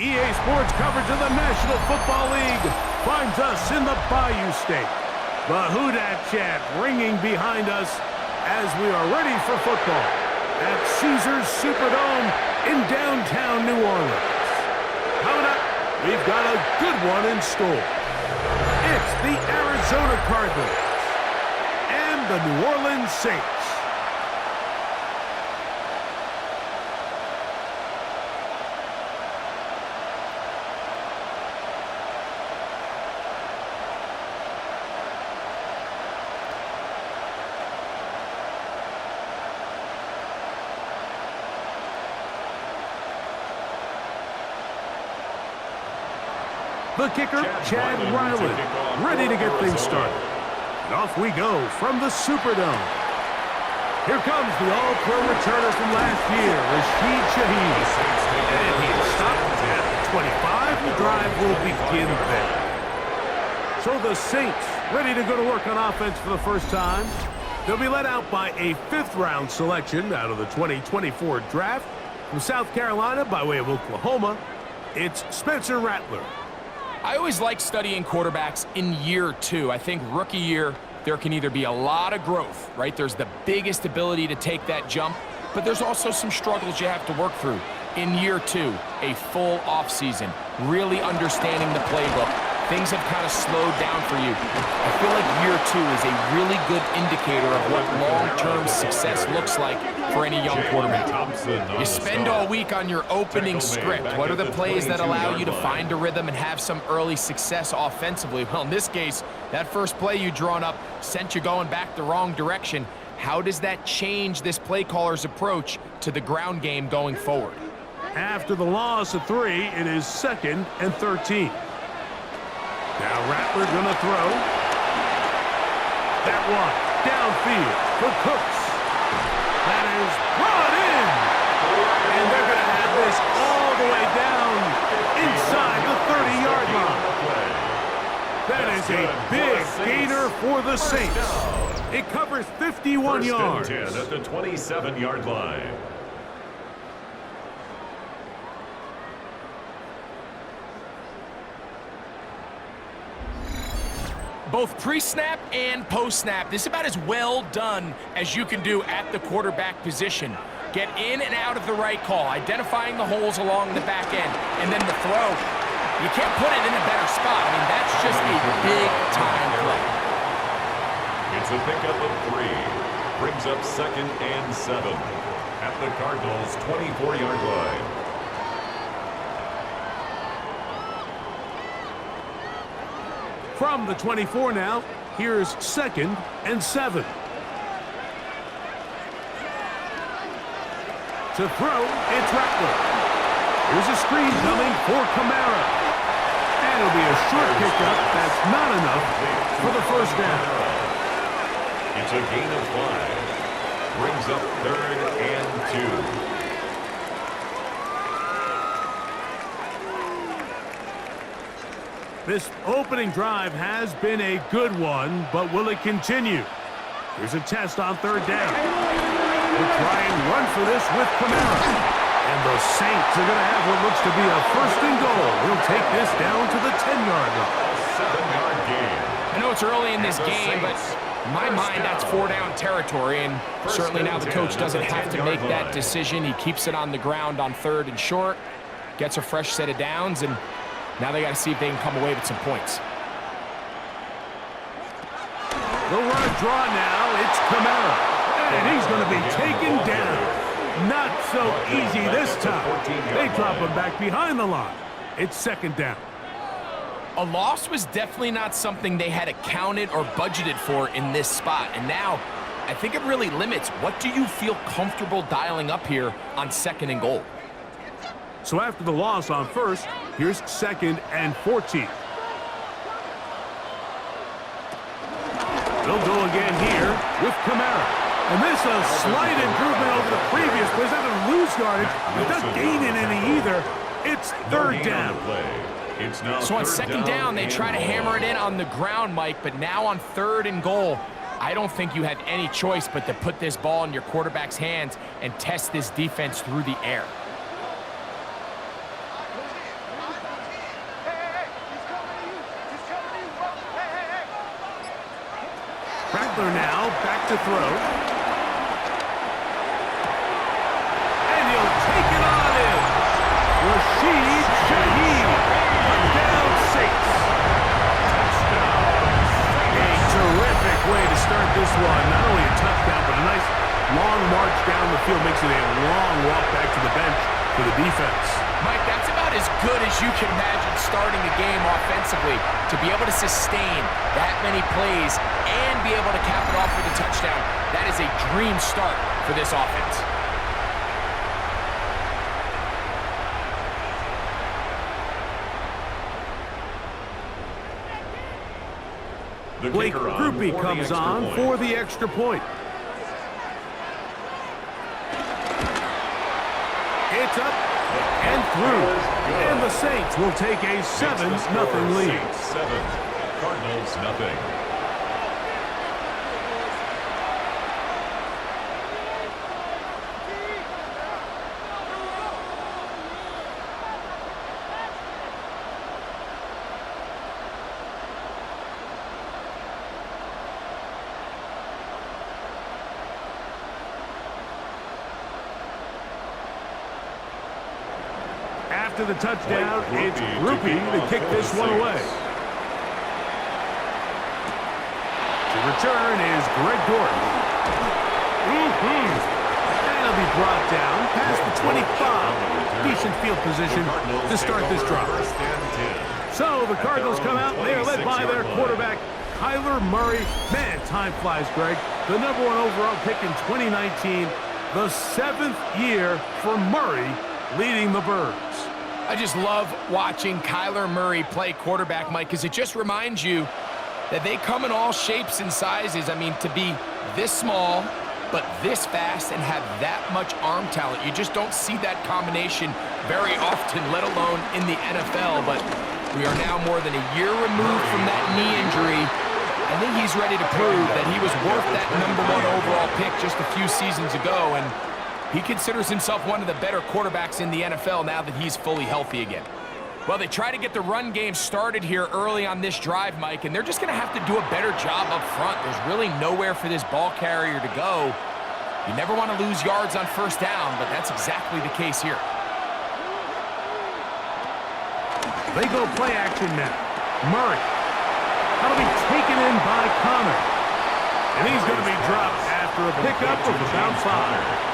EA Sports coverage of the National Football League finds us in the Bayou State. The Who Dat chant ringing behind us as we are ready for football at Caesars Superdome in downtown New Orleans. Coming up, we've got a good one in store. It's the Arizona Cardinals and the New Orleans Saints. The kicker, Chad Ryland, ready to get things started. And off we go from the Superdome. Here comes the all-pro returner from last year, Rashid Shaheed. And he is stopped at the 25. The drive will begin there. So the Saints ready to go to work on offense for the first time. They'll be led out by a fifth-round selection out of the 2024 draft. From South Carolina by way of Oklahoma, it's Spencer Rattler. I always like studying quarterbacks in year two. I think rookie year, there can either be a lot of growth, right? There's the biggest ability to take that jump, but there's also some struggles you have to work through. In year two, a full offseason, really understanding the playbook. Things have kind of slowed down for you. I feel like year two is a really good indicator of what long-term success looks like for any young quarterback. You spend all week on your opening script. What are the plays that allow you to find a rhythm and have some early success offensively? Well, in this case, that first play you drawn up sent you going back the wrong direction. How does that change this play caller's approach to the ground game going forward? After the loss of 3, it is 2nd and 13. Now Rattler gonna throw. That one downfield for Cooks. That is brought in. And they're gonna have this all the way down inside the 30-yard line. That is a big gainer for the Saints. It covers 51 yards. First and 10 at the 27-yard line. Both pre-snap and post-snap, this is about as well done as you can do at the quarterback position. Get in and out of the right call, identifying the holes along the back end, and then the throw. You can't put it in a better spot. I mean, that's just a big-time play. It's a pickup of 3. Brings up 2nd and 7 at the Cardinals' 24-yard line. From the 24 now, here's 2nd and 7. To throw, it's Rattler. Here's a screen coming for Kamara. And it'll be a short pickup. That's not enough for the first down. It's a gain of 5. Brings up 3rd and 2. This opening drive has been a good one, but will it continue? Here's a test on 3rd down. We'll try and run for this with Kamara. And the Saints are going to have what looks to be a 1st and goal. He'll take this down to the 10-yard line. 7-yard gain. I know it's early in this game, but in my mind, that's 4-down territory. And certainly now the coach doesn't have to make that decision. He keeps it on the ground on 3rd and short, gets a fresh set of downs, and now they got to see if they can come away with some points. They'll run a draw now. It's Kamara. And he's going to be taken down. Not so easy this time. They drop him back behind the line. It's 2nd down. A loss was definitely not something they had accounted or budgeted for in this spot. And now, I think it really limits what do you feel comfortable dialing up here on 2nd and goal. So after the loss on 1st, here's 2nd and 14. They'll go again here with Kamara. And this a slight improvement over the previous play. Not going to lose yardage, but not gaining any either. It's 3rd down. So on 2nd down, they try to hammer it in on the ground, Mike, but now on 3rd and goal, I don't think you have any choice but to put this ball in your quarterback's hands and test this defense through the air. Rattler now back to throw. And he'll take it on in. Rashid Shaheed. Touchdown Saints. A terrific way to start this one. Not only a touchdown, but a nice long march down the field. Makes it a long walk back to the bench for the defense. Mike, that's about as good as you can imagine starting a game offensively. To be able to sustain that many plays and be able to cap it off with a touchdown, that is a dream start for this offense. Blake Groupie comes on for the extra point. It's up and through. And the Saints will take a 7-0 lead. 7, Cardinals nothing. After the touchdown, it's Groupie to kick this one away. To return is Greg Gordon. And he'll be brought down past the 25. Decent field position to start this drive. So the Cardinals come out. They are led by their quarterback, Kyler Murray. Man, time flies, Greg. The #1 overall pick in 2019. The 7th year for Murray leading the Birds. I just love watching Kyler Murray play quarterback, Mike, because it just reminds you that they come in all shapes and sizes. I mean, to be this small, but this fast and have that much arm talent, you just don't see that combination very often, let alone in the NFL. But we are now more than a year removed from that knee injury. I think he's ready to prove that he was worth that #1 overall pick just a few seasons ago, and he considers himself one of the better quarterbacks in the NFL now that he's fully healthy again. Well, they try to get the run game started here early on this drive, Mike, and they're just going to have to do a better job up front. There's really nowhere for this ball carrier to go. You never want to lose yards on first down, but that's exactly the case here. They go play action now. Murray. That'll be taken in by Connor. And he's going to be dropped after a pickup of about 5.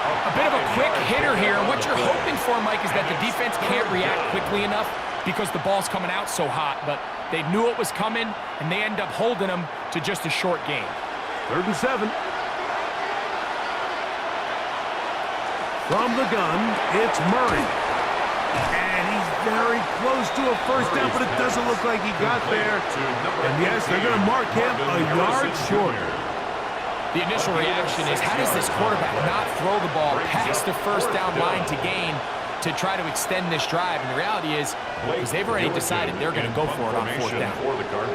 A bit of a quick hitter here. What you're hoping for, Mike, is that the defense can't react quickly enough because the ball's coming out so hot. But they knew it was coming, and they end up holding them to just a short gain. 3rd and 7. From the gun, it's Murray. And he's very close to a first down, but it doesn't look like he got there. And yes, they're going to mark him a yard short. The initial reaction is, how does this quarterback not throw the ball past the first down line to gain to try to extend this drive? And the reality is, because they've already decided they're going to go for it on 4th down.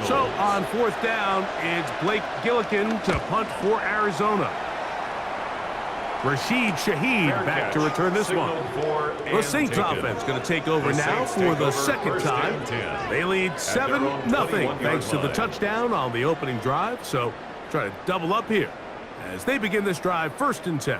So on 4th down, it's Blake Gillikin to punt for Arizona. Rashid Shaheed back to return this one. The Saints offense going to take over now for the 2nd time. They lead 7-0 thanks to the touchdown on the opening drive. So try to double up here as they begin this drive, 1st and 10.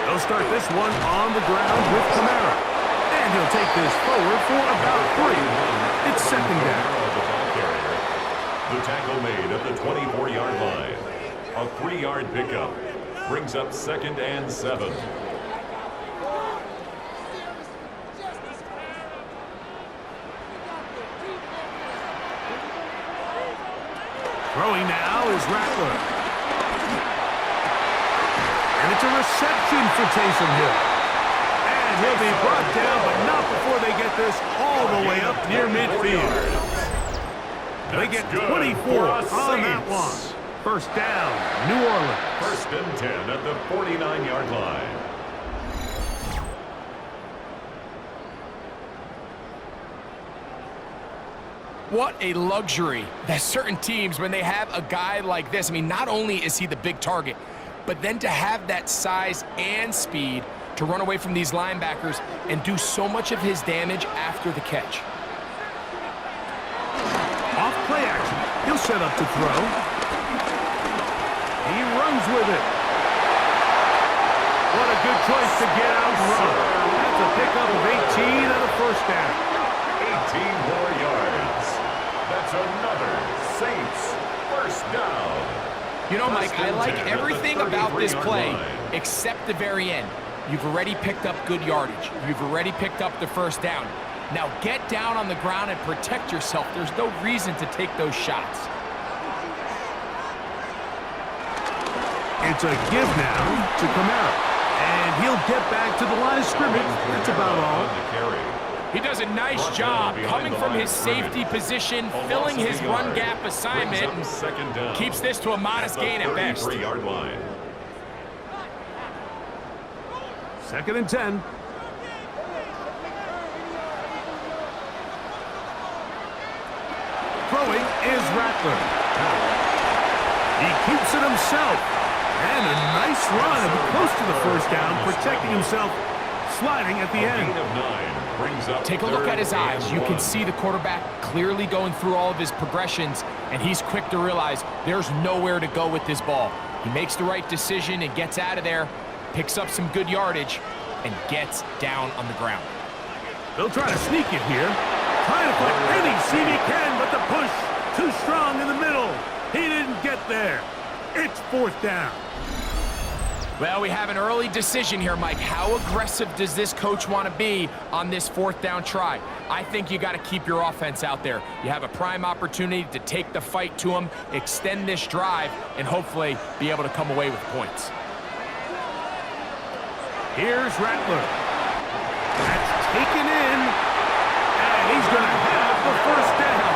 They'll start this one on the ground with Kamara. And he'll take this forward for about 3. It's 2nd down. The tackle made at the 24-yard line. A 3-yard pickup brings up 2nd and 7. Throwing now is Rattler. And it's a reception for Taysom Hill. And he'll be brought down, but not before they get this all the way up near midfield. They get 24 on that one. 1st down, New Orleans. 1st and 10 at the 49-yard line. What a luxury that certain teams, when they have a guy like this, I mean, not only is he the big target, but then to have that size and speed to run away from these linebackers and do so much of his damage after the catch. Off play action. He'll set up to throw. He runs with it. What a good choice to get out and run. That's a pickup of 18 on the first down. 18 more yards. That's another Saints first down. You know, Mike, I like everything about this play except the very end. You've already picked up good yardage. You've already picked up the first down. Now get down on the ground and protect yourself. There's no reason to take those shots. It's a give now to Kamara. And he'll get back to the line of scrimmage. That's about all. He does a nice job coming from his safety position, filling his run gap assignment, and keeps this to a modest gain at best. 33-yard line. 2nd and 10. Throwing is Rattler. He keeps it himself. And a nice run, close to the first down, protecting himself, sliding at the end. Take a look at his eyes. You can see the quarterback clearly going through all of his progressions, and he's quick to realize there's nowhere to go with this ball. He makes the right decision and gets out of there, picks up some good yardage, and gets down on the ground. They'll try to sneak it here. Trying to find any seam he can, but the push too strong in the middle. He didn't get there. It's 4th down. Well, we have an early decision here, Mike. How aggressive does this coach want to be on this 4th down try? I think you got to keep your offense out there. You have a prime opportunity to take the fight to him, extend this drive, and hopefully be able to come away with points. Here's Rattler. That's taken in, and he's going to have the first down.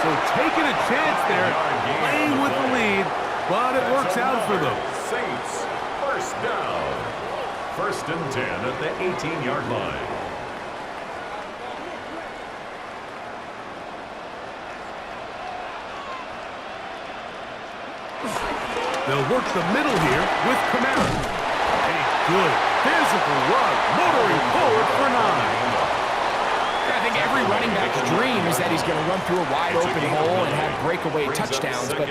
So taking a chance there, playing with the lead, but it works out for them. Saints first down. 1st and 10 at the 18-yard line. They'll work the middle here with Kamara. A good physical run, motoring forward for 9. I think every running back's dream is that he's going to run through a wide-open hole and have breakaway touchdowns, but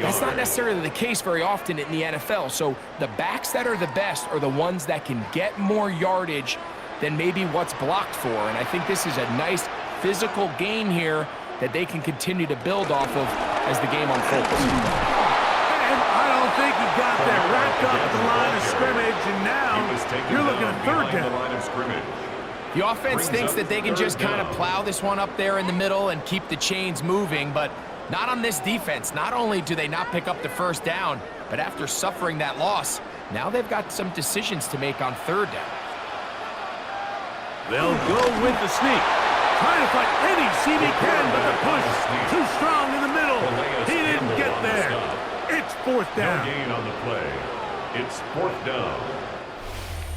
that's not necessarily the case very often in the NFL. So the backs that are the best are the ones that can get more yardage than maybe what's blocked for, and I think this is a nice physical gain here that they can continue to build off of as the game unfolds. And I don't think he got there. Wrapped up at the line of scrimmage, and now you're looking at 3rd down. The offense thinks that they can just kind of plow this one up there in the middle and keep the chains moving, but not on this defense. Not only do they not pick up the first down, but after suffering that loss, now they've got some decisions to make on 3rd down. They'll go with the sneak. Trying to find any seam he can, but the push too strong in the middle. He didn't get there. It's 4th down. No gain on the play. It's 4th down.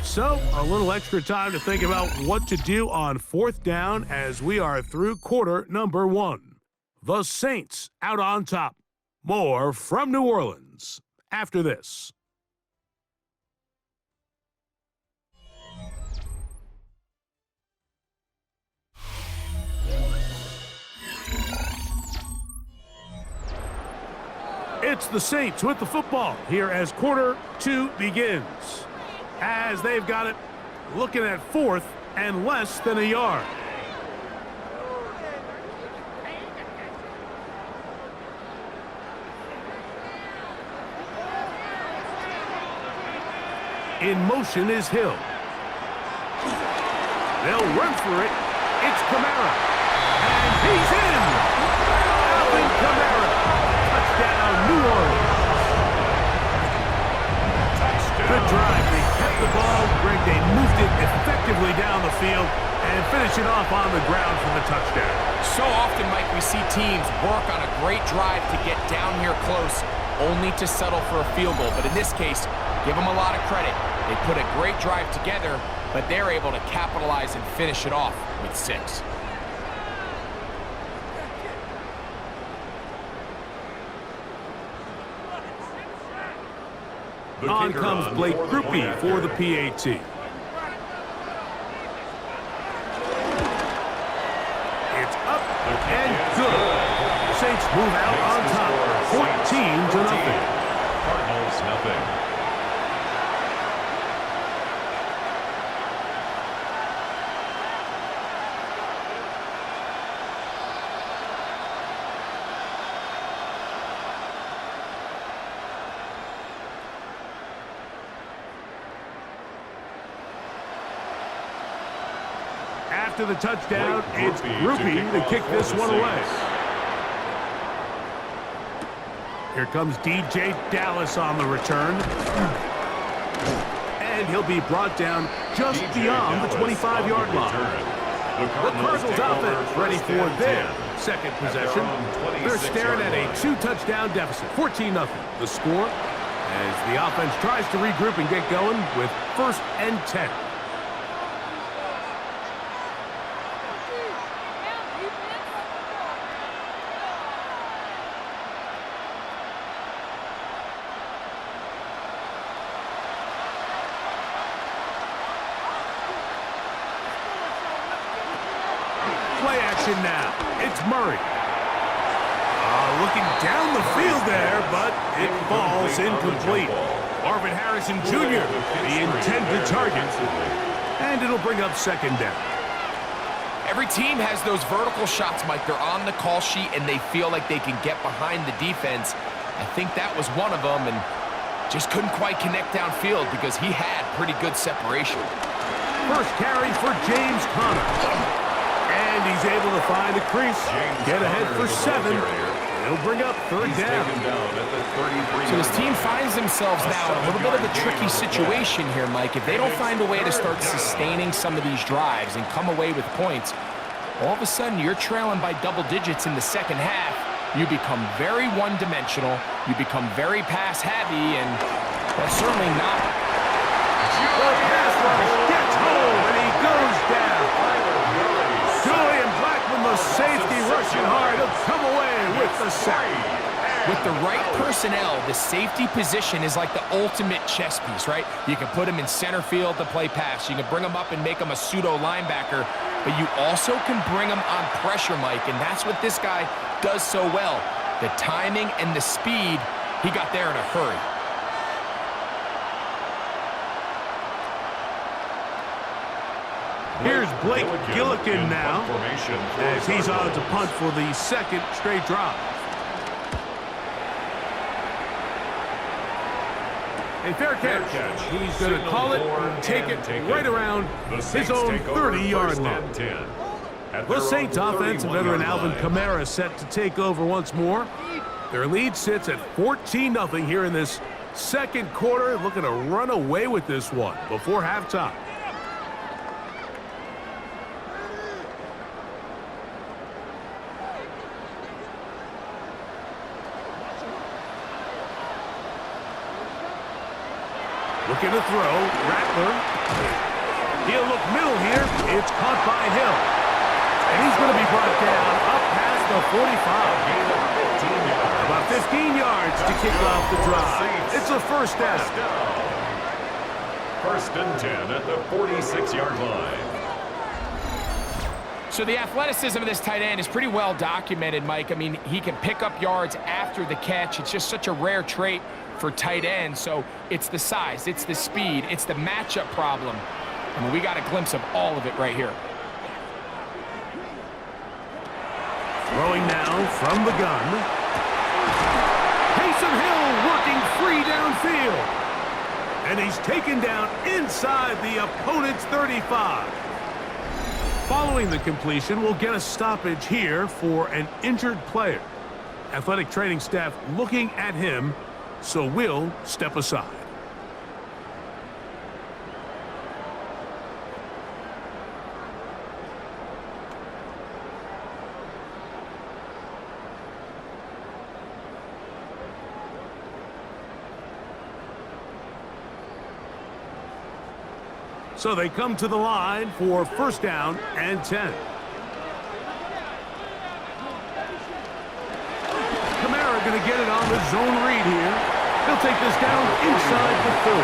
So, a little extra time to think about what to do on 4th down as we are through quarter number 1. The Saints out on top. More from New Orleans after this. It's the Saints with the football here as quarter 2 begins. As they've got it, looking at 4th and less than a yard. In motion is Hill. They'll run for it. It's Kamara. And he's in! Alvin Kamara. Touchdown, New Orleans. Good drive. They kept the ball. Greg, they moved it effectively down the field and finish it off on the ground for the touchdown. So often, Mike, we see teams work on a great drive to get down here close, only to settle for a field goal. But in this case, give them a lot of credit. They put a great drive together, but they're able to capitalize and finish it off with 6. On comes Blake Groupie for the PAT. It's up and good. Saints move out on top, 14-0. Cardinals nothing. After the touchdown, it's Groupie to kick this one away. Here comes DJ Dallas on the return. And he'll be brought down just beyond the 25-yard line. The Cardinals offense ready for their second possession. They're staring at a 2-touchdown deficit, 14-0. The score as the offense tries to regroup and get going with 1st and 10. Play action now. It's Murray. Looking down the field there, but it falls incomplete. Marvin Harrison Jr., the intended target. And it'll bring up 2nd down. Every team has those vertical shots, Mike. They're on the call sheet, and they feel like they can get behind the defense. I think that was one of them, and just couldn't quite connect downfield because he had pretty good separation. First carry for James Conner. And he's able to find a crease. Get ahead for 7. He'll bring up 3rd down. So this team finds themselves now in a little bit of a tricky situation here, Mike. If they don't find a way to start sustaining some of these drives and come away with points, all of a sudden you're trailing by double digits in the second half. You become very one-dimensional. You become very pass-heavy, and that's certainly not. The pass rush gets home, and he goes down. Julian Blackman, the safety, rushing hard. He'll come away with the sack. With the right personnel, the safety position is like the ultimate chess piece, right? You can put him in center field to play pass. You can bring him up and make him a pseudo linebacker, but you also can bring him on pressure, Mike, and that's what this guy does so well. The timing and the speed, he got there in a hurry. Here's Blake Gillikin now, as he's on to punt for the 2nd straight drive. A fair catch. He's going to call it and take it right around his own 30-yard line. The Saints offense and veteran Alvin Kamara set to take over once more. Their lead sits at 14-0 here in this 2nd quarter, looking to run away with this one before halftime. Looking to throw, Rattler. He'll look middle here. It's caught by Hill. And he's going to be brought down up past the 45. About 15 yards to kick off the drive. It's a 1st down. 1st and 10 at the 46-yard line. So the athleticism of this tight end is pretty well documented, Mike. I mean, he can pick up yards after the catch. It's just such a rare trait for tight end. So it's the size, it's the speed, it's the matchup problem. I mean, we got a glimpse of all of it right here. Throwing now from the gun. Taysom Hill working free downfield. And he's taken down inside the opponent's 35. Following the completion, we'll get a stoppage here for an injured player. Athletic training staff looking at him, so we'll step aside. So they come to the line for 1st down and 10. Kamara going to get it on the zone read here. He'll take this down inside the 30.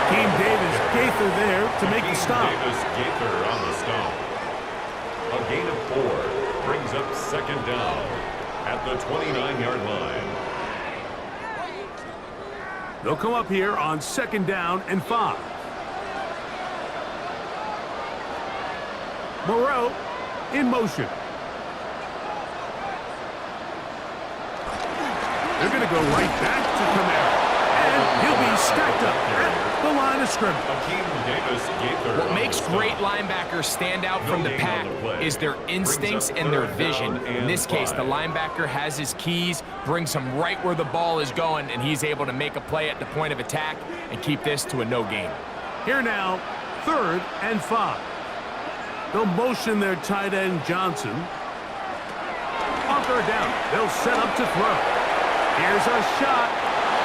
Team Davis Gaither there to make the stop. Davis Gaither on the stop. A gain of 4 brings up second down at the 29-yard line. They'll come up here on second down and 5. Moreau in motion. They're going to go right back to Kamara. And he'll be stacked up at the line of scrimmage. What makes great linebackers stand out from the pack is their instincts and their vision. In this case, the linebacker has his keys, brings him right where the ball is going, and he's able to make a play at the point of attack and keep this to a no gain. Here now, 3rd and 5. They'll motion their tight end Johnson. On 3rd down, they'll set up to throw. Here's a shot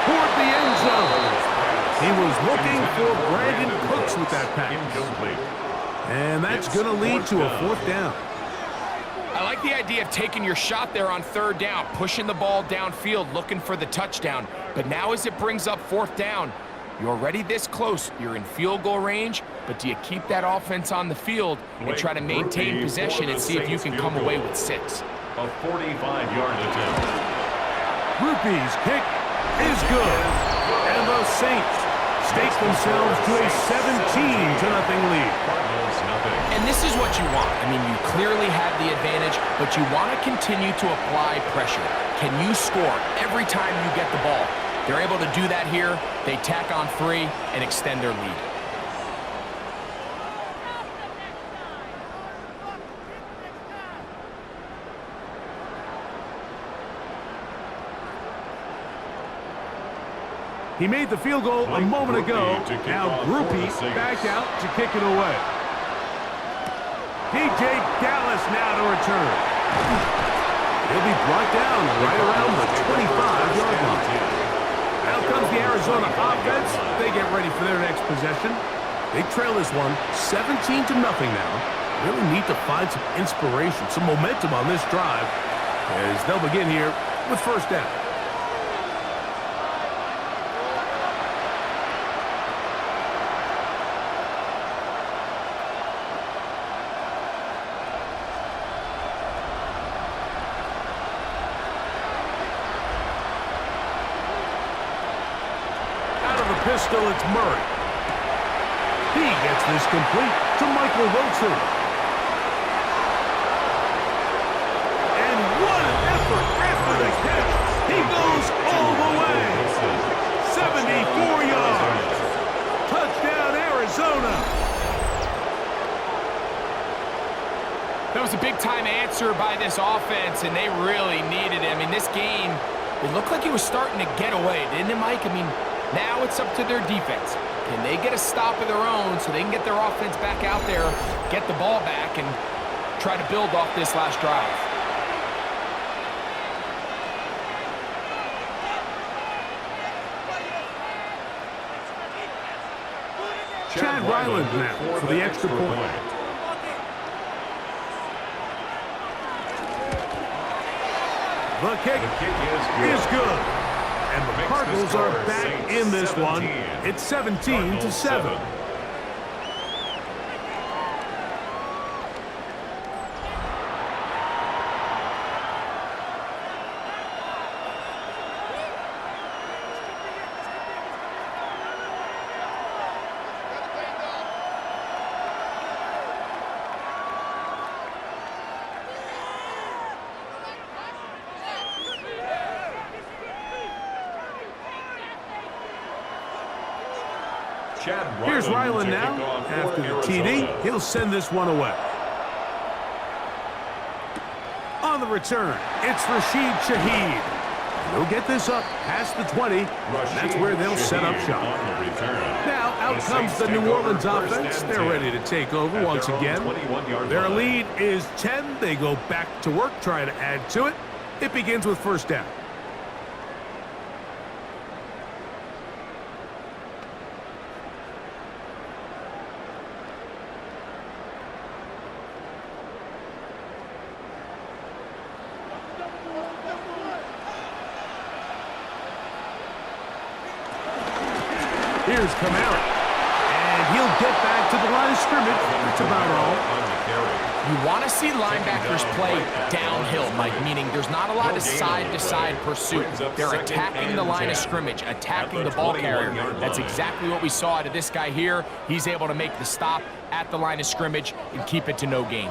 toward the end zone. He was looking for Brandon Cooks with that pass. And that's going to lead to a 4th down. I like the idea of taking your shot there on 3rd down, pushing the ball downfield, looking for the touchdown. But now as it brings up 4th down, you're already this close. You're in field goal range, but do you keep that offense on the field and try to maintain possession and see if you can come away with 6? A 45-yard attempt. Rupee's kick is good. And the Saints stake themselves to a 17-0 lead. And this is what you want. I mean, you clearly have the advantage, but you want to continue to apply pressure. Can you score every time you get the ball? They're able to do that here. They tack on 3 and extend their lead. He made the field goal a moment ago. Now Groupie back out to kick it away. DJ Dallas now to return. He'll be brought down right around the 25-yard line. Out comes the Arizona offense. They get ready for their next possession. They trail this one 17-0 now. Really need to find some inspiration, some momentum on this drive as they'll begin here with 1st down. Pistol, it's Murray. He gets this complete to Michael Wilson. And what an effort after the catch. He goes all the way. 74 yards. Touchdown, Arizona. That was a big-time answer by this offense, and they really needed it. I mean, this game, it looked like it was starting to get away, didn't it, Mike? I mean, now it's up to their defense. Can they get a stop of their own so they can get their offense back out there, get the ball back, and try to build off this last drive? Chad Ryland now for the extra point. The kick is good. And the Cardinals are back in this one. It's 17-7. Here's Ryland now. After the TD, he'll send this one away. On the return, it's Rashid Shaheed. They'll get this up past the 20. That's where they'll set up shop. Now out comes the New Orleans offense. They're ready to take over once again. Their lead is 10. They go back to work, try to add to it. It begins with 1st down. Here's Kamara. And he'll get back to the line of scrimmage. That's about all. You want to see linebackers play downhill, Mike, meaning there's not a lot of side-to-side pursuit. They're attacking the line of scrimmage, attacking the ball carrier. That's exactly what we saw out of this guy here. He's able to make the stop at the line of scrimmage and keep it to no gain.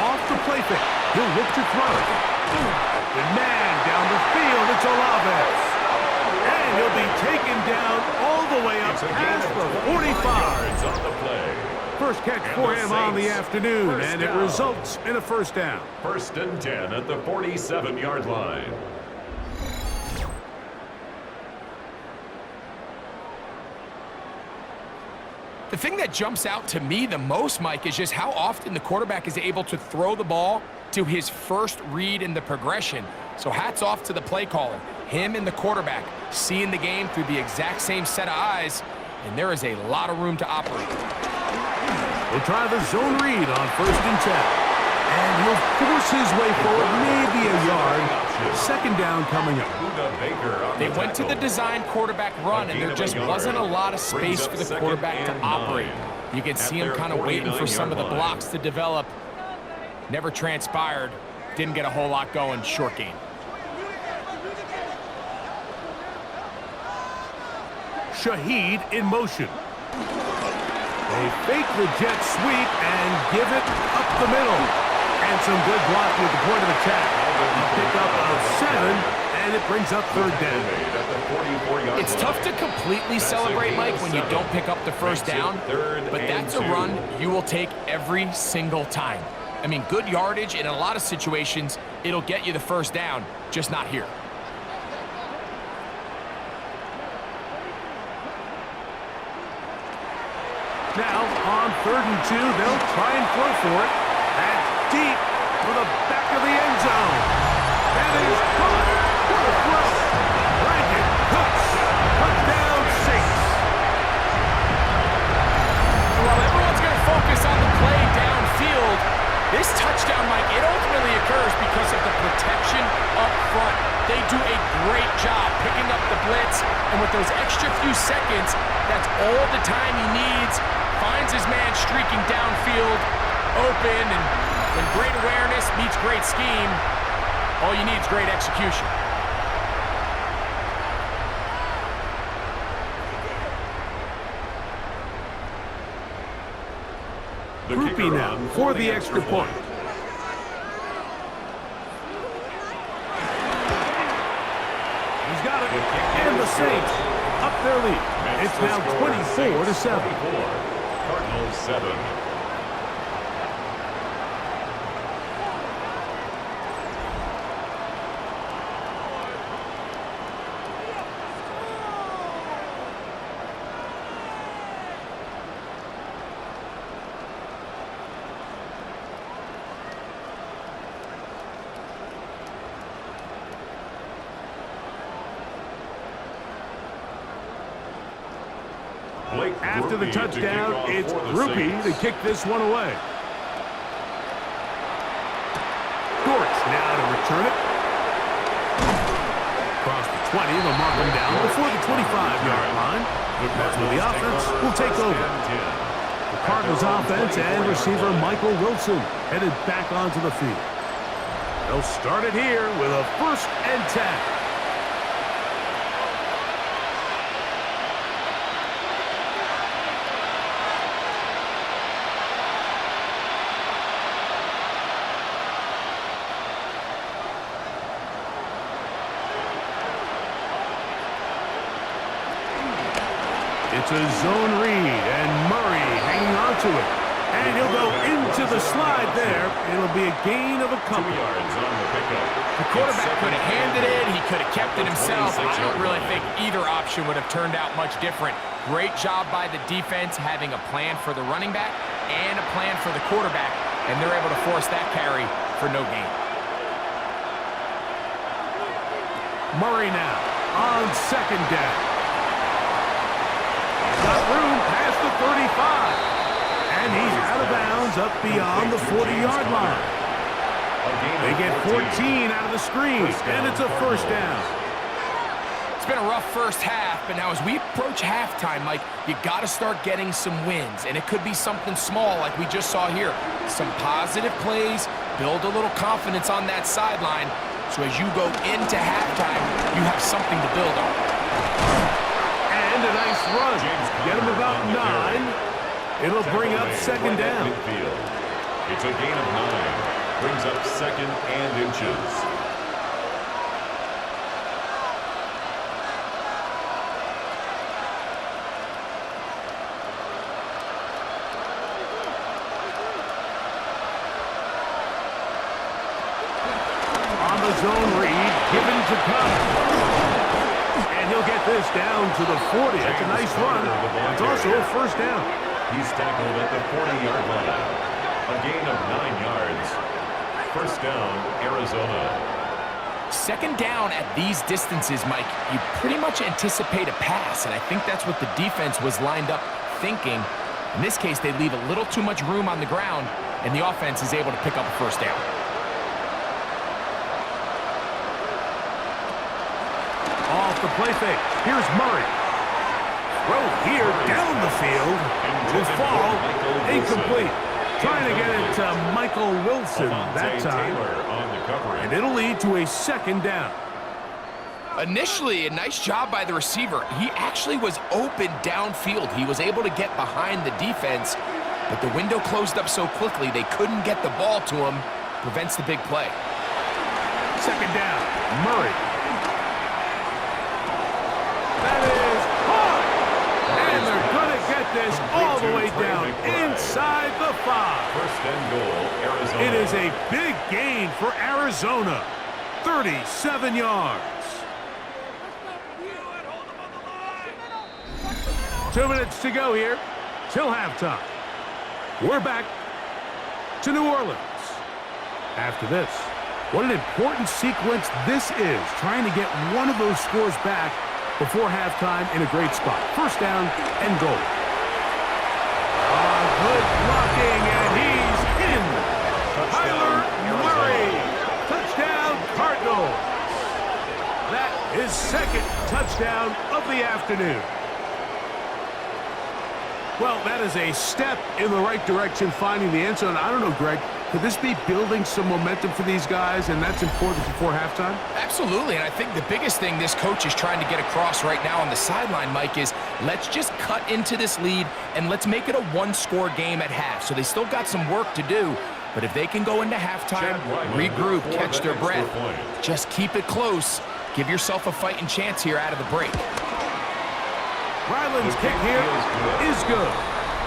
Off the play fake. He'll look to throw it. Good man down the field. It's Olave. And he'll be taken down all the way up past the 45. On the play. First catch for him on the afternoon, and it results in a first down. 1st and 10 at the 47-yard line. The thing that jumps out to me the most, Mike, is just how often the quarterback is able to throw the ball to his first read in the progression. So hats off to the play caller. Him and the quarterback seeing the game through the exact same set of eyes, and there is a lot of room to operate. We'll try the zone read on 1st and 10. And he'll force his way forward, maybe a yard. 2nd down coming up. They went to the design quarterback run, and there just wasn't a lot of space for the quarterback to operate. You can see him kind of waiting for some of the blocks to develop. Never transpired. Didn't get a whole lot going. Short game. Shaheed in motion. They fake the jet sweep and give it up the middle. And some good blocking at the point of attack. A pickup of 7, and it brings up 3rd down. It's tough to completely celebrate, Mike, when you don't pick up the first down, but that's a run you will take every single time. I mean, good yardage, and in a lot of situations, it'll get you the first down, just not here. Now, on 3rd and 2, they'll try and throw for it. That's deep for the back of the end zone. That is caught. What a throw. Brandon Cooks. Touchdown 6. While everyone's going to focus on the play downfield, this touchdown, Mike, it ultimately occurs because of the protection up front. They do a great job picking up the blitz, and with those extra few seconds, that's all the time he needs. Finds his man streaking downfield, open, and when great awareness meets great scheme, all you need is great execution. Groupie now for the extra point. He's got it. And the Saints up their lead. It's now 24-7. Cardinals 7. After the touchdown, it's Groupie to kick this one away. Dortch now to return it. Across the 20, they'll mark him down before the 25-yard line. That's where the offense will take over. The Cardinals offense and receiver Michael Wilson headed back onto the field. They'll start it here with a 1st and 10. It's a zone read, and Murray hanging on to it. And he'll go into the slide there. It'll be a gain of a couple. 2 yards on the pickup. The quarterback could have handed it. He could have kept it himself. I don't really think either option would have turned out much different. Great job by the defense having a plan for the running back and a plan for the quarterback, and they're able to force that carry for no gain. Murray now on 2nd down. Got room past the 35. And he's out of bounds up beyond the 40-yard line. They get 14 out of the screen, and it's a first down. It's been a rough first half, but now as we approach halftime, Mike, you got to start getting some wins, and it could be something small like we just saw here. Some positive plays, build a little confidence on that sideline, so as you go into halftime, you have something to build on. And a nice run. Get him about 9. It'll bring up second down. It's a gain of 9. Brings up second and inches. On the zone read, given to Connor. And he'll get this down to the 40. That's a nice run. It's also a first down. He's tackled at the 40-yard line. A gain of 9 yards. First down, Arizona. Second down at these distances, Mike, you pretty much anticipate a pass, and I think that's what the defense was lined up thinking. In this case, they leave a little too much room on the ground, and the offense is able to pick up a first down. Off the play fake. Here's Murray. Throw here down the field. Will fall. Incomplete. Trying to get it to Michael Wilson that time. And it'll lead to a second down. Initially, a nice job by the receiver. He actually was open downfield. He was able to get behind the defense, but the window closed up so quickly they couldn't get the ball to him. Prevents the big play. Second down. Murray. That is caught. And they're going to get this all the way down inside the 5. First and goal, Arizona. It is a big gain for Arizona. 37 yards. 2 minutes to go here till halftime. We're back to New Orleans. After this, what an important sequence this is, trying to get one of those scores back before halftime in a great spot. First down and goal. Good blocking, and he's in. Kyler Murray. Touchdown, Cardinals. That is second touchdown of the afternoon. Well, that is a step in the right direction, finding the end zone. I don't know, Greg, could this be building some momentum for these guys, and that's important before halftime? Absolutely, and I think the biggest thing this coach is trying to get across right now on the sideline, Mike, is let's just cut into this lead, and let's make it a one-score game at half. So they still got some work to do, but if they can go into halftime, regroup, catch their breath, just keep it close, give yourself a fighting chance here out of the break. Ryland's kick here is good.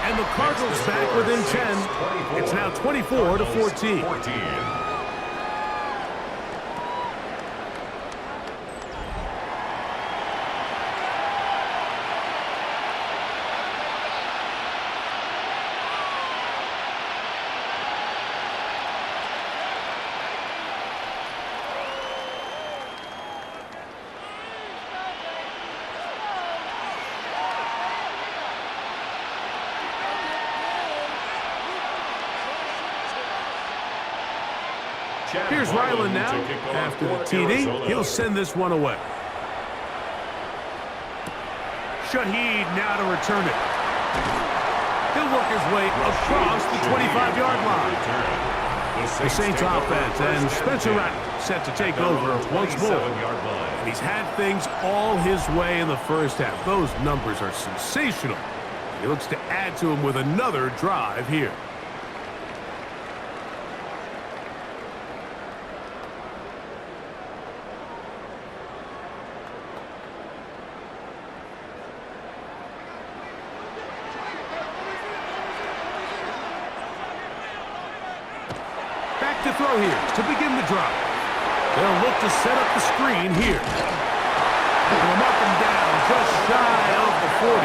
And the Cardinals back within 10. It's now 24-14. Here's Ryland now. After the TD, he'll send this one away. Shaheed now to return it. He'll work his way across the 25-yard line. The Saints offense and Spencer Rattler set to take over once more. And he's had things all his way in the first half. Those numbers are sensational. He looks to add to them with another drive here. To throw here to begin the drive. They'll look to set up the screen here. They'll mark him down just shy of the 40.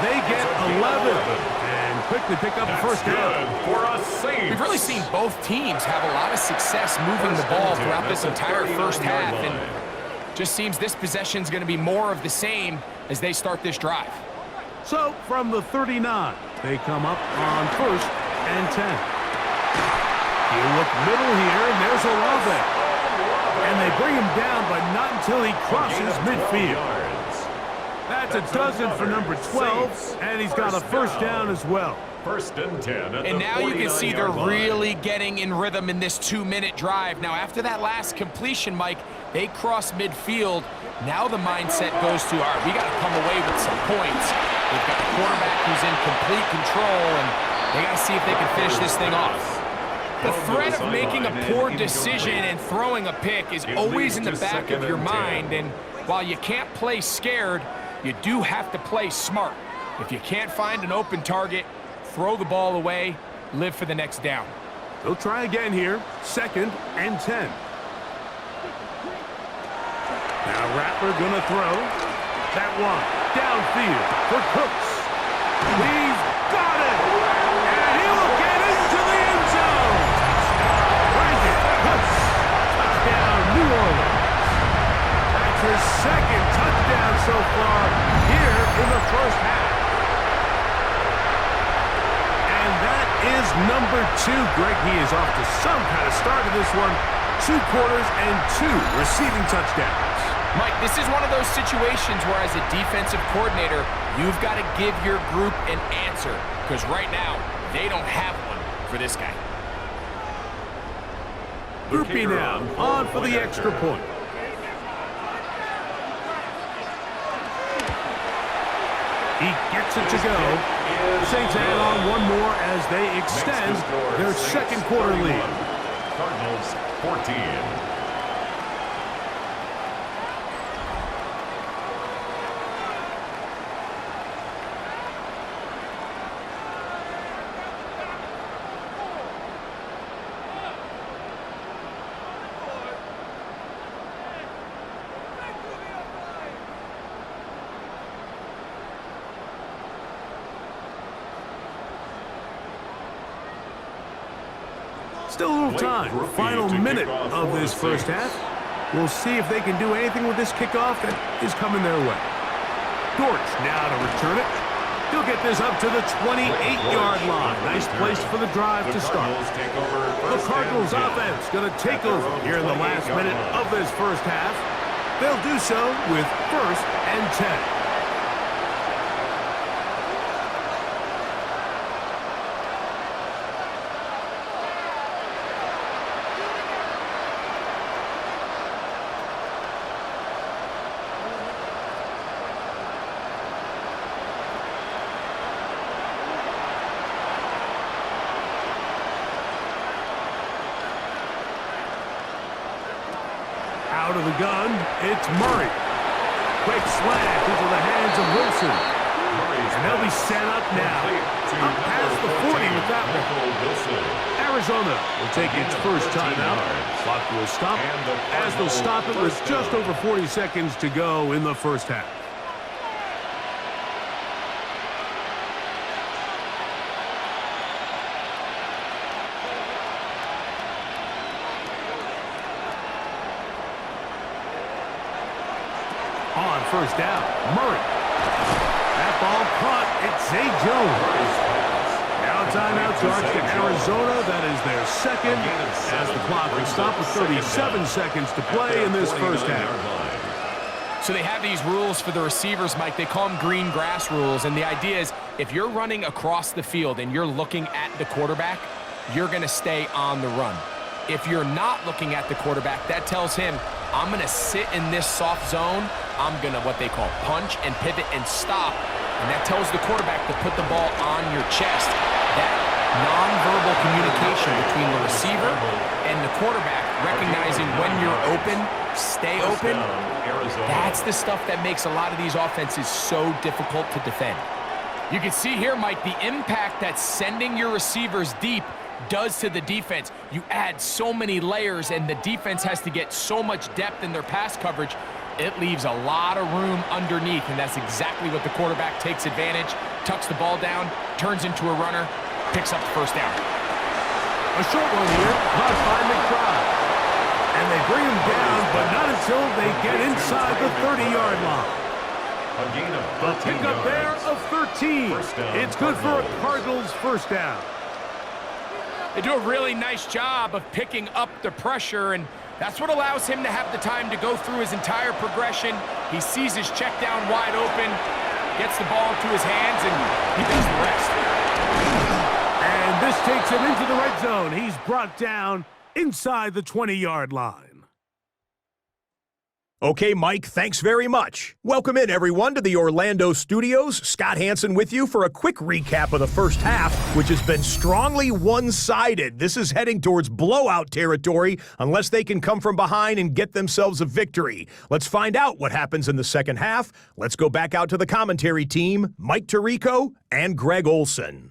They get 11 and quickly pick up the first down. For a save. We've really seen both teams have a lot of success moving the ball throughout this entire first half, and just seems this possession is going to be more of the same as they start this drive. So from the 39, they come up on 1st and 10. You look middle here, and there's Olave. And they bring him down, but not until he crosses midfield. That's a dozen for number 12, and he's got a first down as well. First and 10. And now you can see they're really getting in rhythm in this 2-minute drive. Now, after that last completion, Mike, they cross midfield. Now the mindset goes to, all right, we got to come away with some points. They've got a quarterback who's in complete control, and they got to see if they can finish this thing off. The threat of making a poor decision and throwing a pick is always in the back of your mind, and while you can't play scared, you do have to play smart. If you can't find an open target, throw the ball away, live for the next down. They'll try again here, 2nd and 10. Now Rattler gonna throw. That one, downfield for Cooks. He's got it! And he will get into the end zone! Brandon Cooks, touchdown New Orleans. That's his 2nd touchdown so far here in the first half. And that is number 2. Greg, he is off to some kind of start in this one. 2 quarters and 2 receiving touchdowns. Mike, this is one of those situations where as a defensive coordinator, you've got to give your group an answer, because right now, they don't have one for this guy. Groupie now, on for the extra point. He gets it to go. Saints add on one more as they extend their 2nd quarter lead. Cardinals 14. Still a little time. Final minute of this first half. We'll see if they can do anything with this kickoff that is coming their way. Dortch now to return it. He'll get this up to the 28-yard line. Nice place for the drive to start. The Cardinals offense going to take over here in the last minute of this first half. They'll do so with 1st and 10. Out of the gun, it's Murray. Quick slant into the hands of Wilson. And they'll be set up now. Up past the 40 with that one. Arizona will take its first timeout. Clock will stop as they'll stop it with just over 40 seconds to go in the first half. On first down, Murray. That ball caught. It's Zay Jones. Now timeout charge to Arizona. That is their 2nd. As the clock will stop with 37 seconds to play in this first half. So they have these rules for the receivers, Mike. They call them green grass rules. And the idea is if you're running across the field and you're looking at the quarterback, you're going to stay on the run. If you're not looking at the quarterback, that tells him, I'm going to sit in this soft zone. I'm going to what they call punch and pivot and stop. And that tells the quarterback to put the ball on your chest. That nonverbal communication between the receiver and the quarterback, recognizing when you're open, stay open, that's the stuff that makes a lot of these offenses so difficult to defend. You can see here, Mike, the impact that sending your receivers deep does to the defense. You add so many layers, and the defense has to get so much depth in their pass coverage. It leaves a lot of room underneath, and that's exactly what the quarterback takes advantage, tucks the ball down, turns into a runner, picks up the first down. A short one here, caught by McBride. And they bring him down, but not until they get inside the 30-yard line. A pickup there of 13. It's good for a Cardinals first down. They do a really nice job of picking up the pressure, and that's what allows him to have the time to go through his entire progression. He sees his check down wide open, gets the ball into his hands, and he does the rest. And this takes him into the red zone. He's brought down inside the 20-yard line. Okay, Mike, thanks very much. Welcome in, everyone, to the Orlando studios. Scott Hansen with you for a quick recap of the first half, which has been strongly one-sided. This is heading towards blowout territory unless they can come from behind and get themselves a victory. Let's find out what happens in the second half. Let's go back out to the commentary team, Mike Tirico and Greg Olson.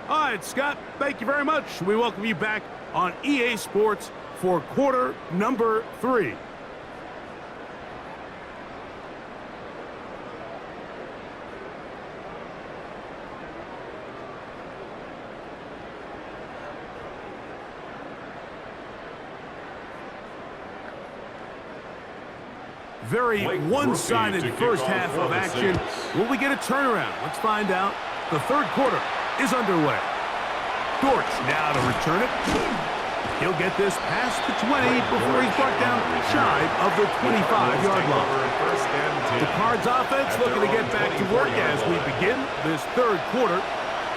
All right, Scott, thank you very much. We welcome you back on EA Sports for quarter number 3. Very one-sided first half of action. Will we get a turnaround? Let's find out. The third quarter is underway. Dortch now to return it. He'll get this past the 20 before he's brought down shy of the 25-yard line. The Cards offense looking to get back to work as we begin this third quarter.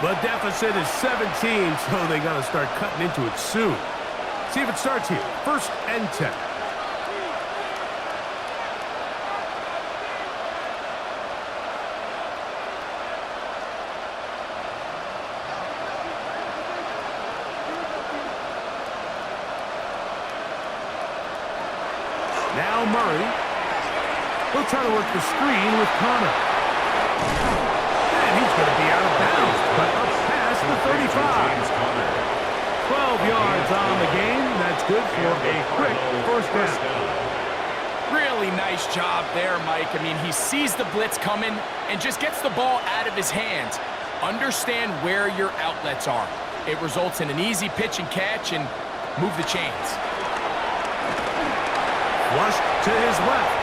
The deficit is 17, so they got to start cutting into it soon. See if it starts here. 1st and 10. Now Murray. He'll try to work the screen with Connor. And he's going to be out of bounds, but up past the 35. 12 yards on the game. That's good for a quick first down. Really nice job there, Mike. I mean, he sees the blitz coming and just gets the ball out of his hands. Understand where your outlets are. It results in an easy pitch and catch and move the chains. Flushed to his left.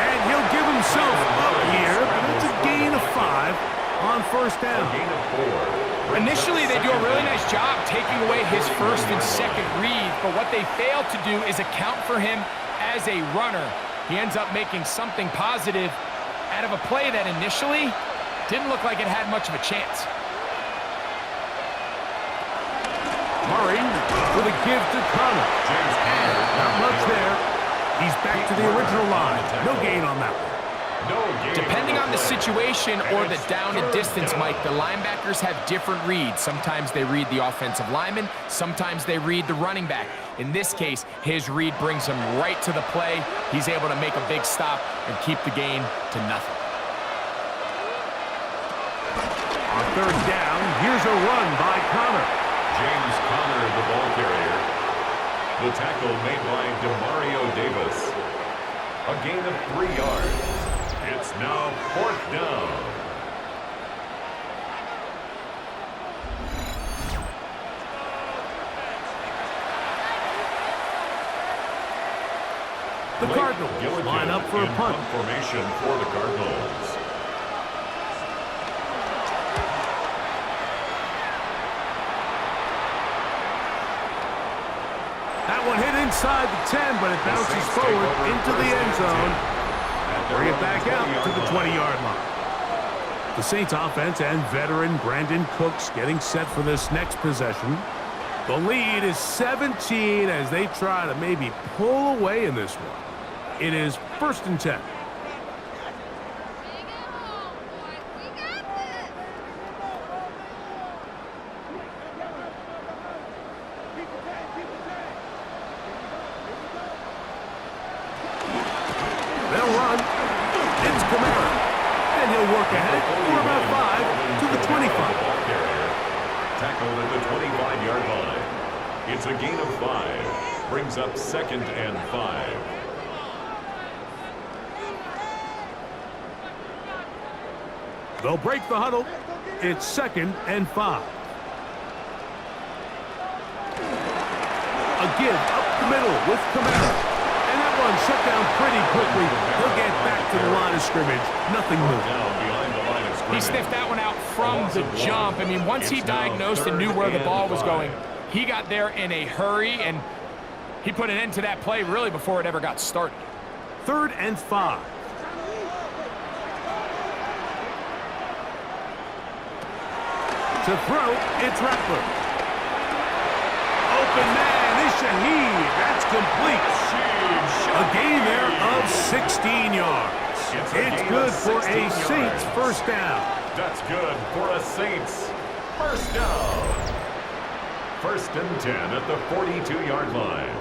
And he'll give himself up here, but it's a gain of 5 on first down. A gain of 4. Initially, they do a really nice job taking away his first and second read, but what they fail to do is account for him as a runner. He ends up making something positive out of a play that initially didn't look like it had much of a chance. Murray with a give to Connor. And not much there. He's back to the original line. No gain on that one. Depending on the situation or the down and distance, Mike, the linebackers have different reads. Sometimes they read the offensive lineman. Sometimes they read the running back. In this case, his read brings him right to the play. He's able to make a big stop and keep the gain to nothing. On third down, here's a run by Connor. James Conner, the ball carrier. The tackle made by Demario Davis. A gain of 3 yards. It's now 4th down. The Cardinals line up for a punt. Formation for the Cardinals. That one hit inside the 10, but it bounces forward into the end zone. Bring it back out to the 20-yard line. The Saints offense and veteran Brandon Cooks getting set for this next possession. The lead is 17 as they try to maybe pull away in this one. It is 1st and 10. Work ahead for about 5 to the 25. Tackled at the 25-yard line. It's a gain of 5. Brings up 2nd and 5. They'll break the huddle. It's 2nd and 5. A give up the middle with Camara. And that one shut down pretty quickly. He'll get back to the line of scrimmage. Nothing moving. He sniffed that one out from the jump. I mean, once he diagnosed and knew where the ball was going, he got there in a hurry, and he put an end to that play really before it ever got started. 3rd and 5. To throw, it's Rattler. Open man is Shaheed. That's complete. A gain there of 16 yards. It's good for a Saints first down. That's good for a Saints first down. 1st and 10 at the 42-yard line.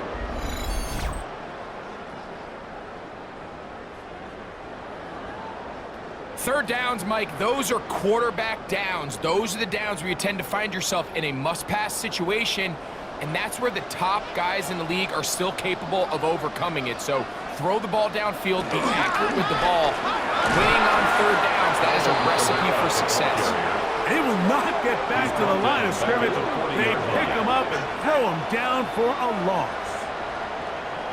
Third downs, Mike, those are quarterback downs. Those are the downs where you tend to find yourself in a must-pass situation, and that's where the top guys in the league are still capable of overcoming it. So throw the ball downfield, be accurate with the ball. Winning on 3rd downs, that is a recipe for success. They will not get back to the line of scrimmage. They pick them up and throw them down for a loss.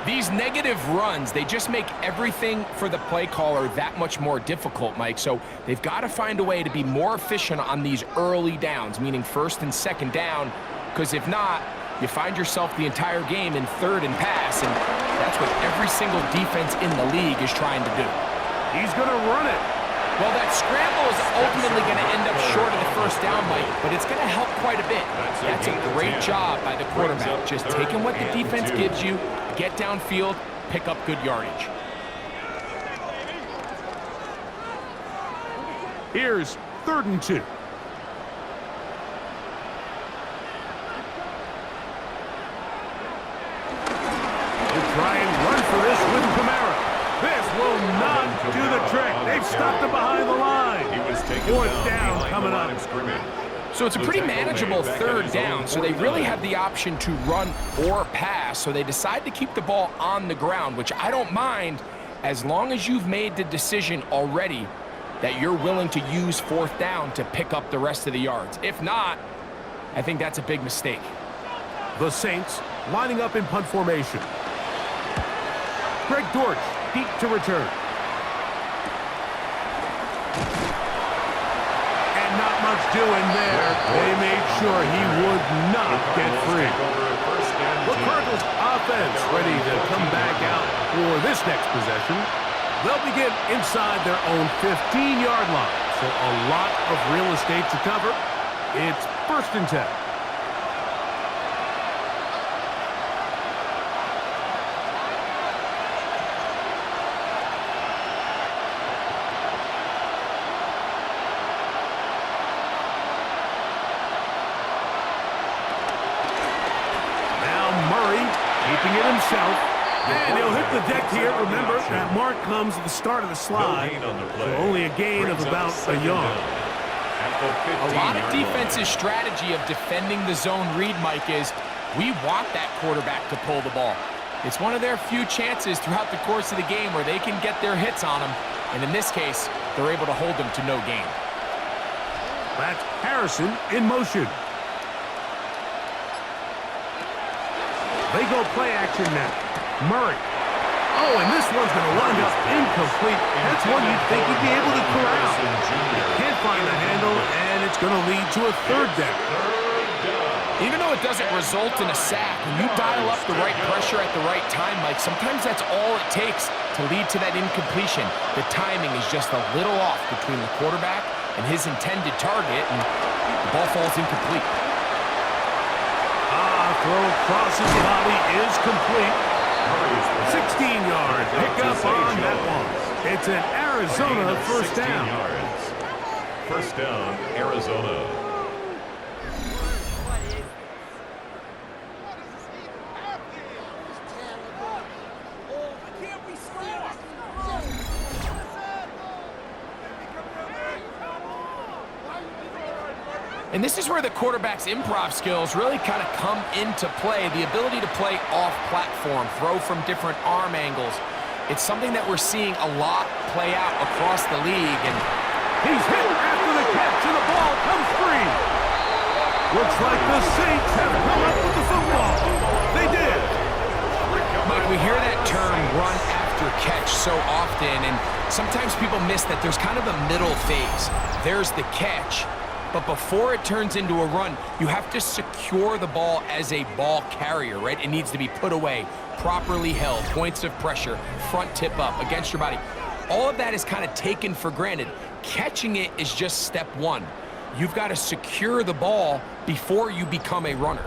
These negative runs, they just make everything for the play caller that much more difficult, Mike. So they've got to find a way to be more efficient on these early downs, meaning 1st and 2nd down, because if not, you find yourself the entire game in 3rd and pass, and that's what every single defense in the league is trying to do. He's going to run it. Well, that scramble is ultimately going to end up short of the 1st down, Mike, but it's going to help quite a bit. That's a great job by the quarterback, just taking what the defense gives you, get downfield, pick up good yardage. Here's 3rd and 2. We'll try and run for this with Camara. This will not do the trick. They've stopped him behind the line. 4th down coming up. So it's a pretty manageable 3rd down, so they really have the option to run or pass, so they decide to keep the ball on the ground, which I don't mind as long as you've made the decision already that you're willing to use 4th down to pick up the rest of the yards. If not, I think that's a big mistake. The Saints lining up in punt formation. Greg Dortch deep to return. Not much doing there. They made sure he would not get free. The Cardinals offense ready to come back out for this next possession. They'll begin inside their own 15-yard line. So a lot of real estate to cover. It's 1st and 10. Keeping it himself, and he'll hit the deck here. Remember, that mark comes at the start of the slide, so only a gain of about a yard. A lot of defense's strategy of defending the zone read, Mike, is we want that quarterback to pull the ball. It's one of their few chances throughout the course of the game where they can get their hits on him, and in this case, they're able to hold him to no gain. That's Harrison in motion. They go play action now. Murray. Oh, and this one's going to wind up incomplete. That's one you'd think he'd be able to corral. Can't find the handle, and it's going to lead to a 3rd down. Even though it doesn't result in a sack, when you dial up the right pressure at the right time, Mike, sometimes that's all it takes to lead to that incompletion. The timing is just a little off between the quarterback and his intended target, and the ball falls incomplete. Throw across his body is complete. 16-yard pickup on that one. It's an Arizona first down. 1st down, Arizona. And this is where the quarterback's improv skills really kind of come into play. The ability to play off-platform, throw from different arm angles. It's something that we're seeing a lot play out across the league. And he's hit after the catch, and the ball comes free. Looks like the Saints have come up with the football. They did. after catch so often, and sometimes people miss that there's kind of a middle phase. There's the catch, but before it turns into a run, you have to secure the ball as a ball carrier, right? It needs to be put away, properly held, points of pressure, front tip up against your body. All of that is kind of taken for granted. Catching it is just step one. You've got to secure the ball before you become a runner.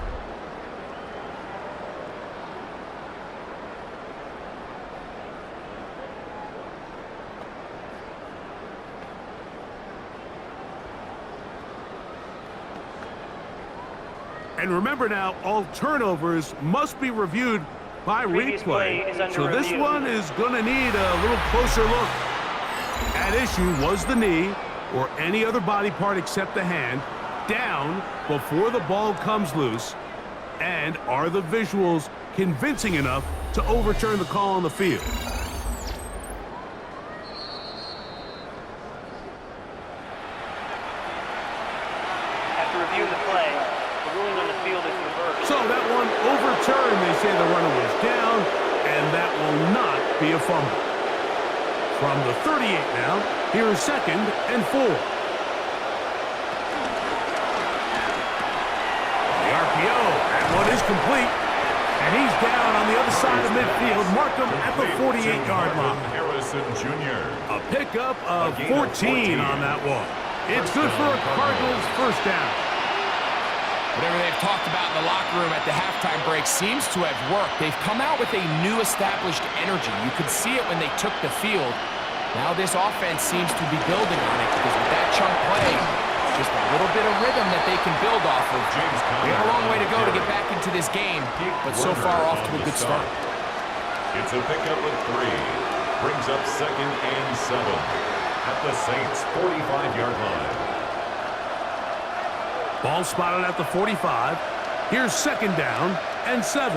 And remember now, all turnovers must be reviewed by replay. So this one is going to need a little closer look. At issue was the knee, or any other body part except the hand, down before the ball comes loose. And are the visuals convincing enough to overturn the call on the field? After reviewing the play, the ruling on the field is reversed. So that one overturned. They say the runner was down, and that will not be a fumble. From the 38 now, here is 2nd and 4. The RPO, that one is complete. And he's down on the other side of midfield. Mark him at the 48-yard line. Harrison Jr. A pickup of 14 on that one. It's good for a Cardinals first down. Whatever they've talked about in the locker room at the halftime break seems to have worked. They've come out with a new established energy. You could see it when they took the field. Now this offense seems to be building on it because with that chunk play, just a little bit of rhythm that they can build off of. They have a long way to go to get back into this game, but so far off to a good start. It's a pickup of 3. Brings up 2nd and 7 at the Saints' 45-yard line. Ball spotted at the 45. Here's 2nd down and 7.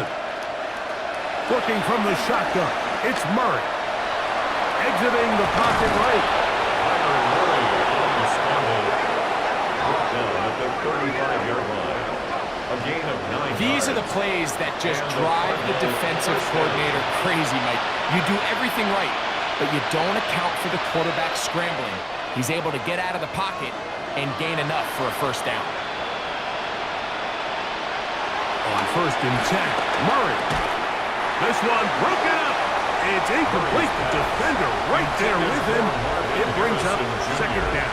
Looking from the shotgun, it's Murray. Exiting the pocket right. Byron Murray on the scramble. Brought down at the 35-yard line. A gain of 9 These are the plays that just drive the defensive coordinator crazy, Mike. You do everything right, but you don't account for the quarterback scrambling. He's able to get out of the pocket and gain enough for a first down. On 1st and 10, Murray. This one broken up. It's incomplete. The defender right there with him. It brings up 2nd down.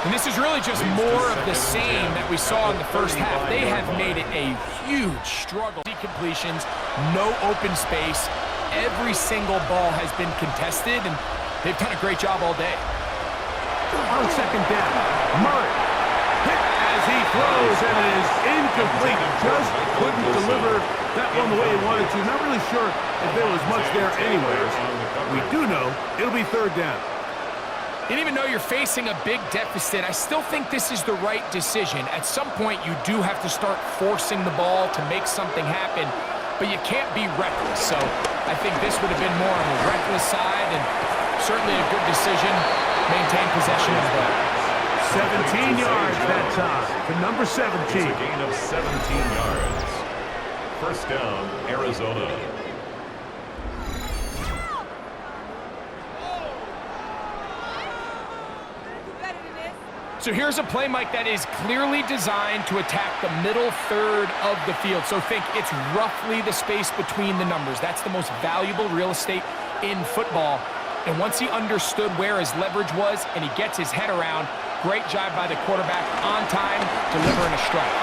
And this is really just more of the same that we saw in the first half. They have made it a huge struggle. Completions, no open space. Every single ball has been contested, and they've done a great job all day. On 2nd down, Murray. Hit as he throws, and it is incomplete. Just couldn't deliver that one the way he wanted to. Not really sure if there was much there anyways. We do know it'll be 3rd down. And even though you're facing a big deficit, I still think this is the right decision. At some point, you do have to start forcing the ball to make something happen, but you can't be reckless. So I think this would have been more on the reckless side, and certainly a good decision. Maintain possession of the ball. 17 yards that time to number 17. It's a gain of 17 yards. First down, Arizona. So here's a play, Mike, that is clearly designed to attack the middle third of the field. So think it's roughly the space between the numbers. That's the most valuable real estate in football. And once he understood where his leverage was and he gets his head around, great job by the quarterback on time, delivering a strike.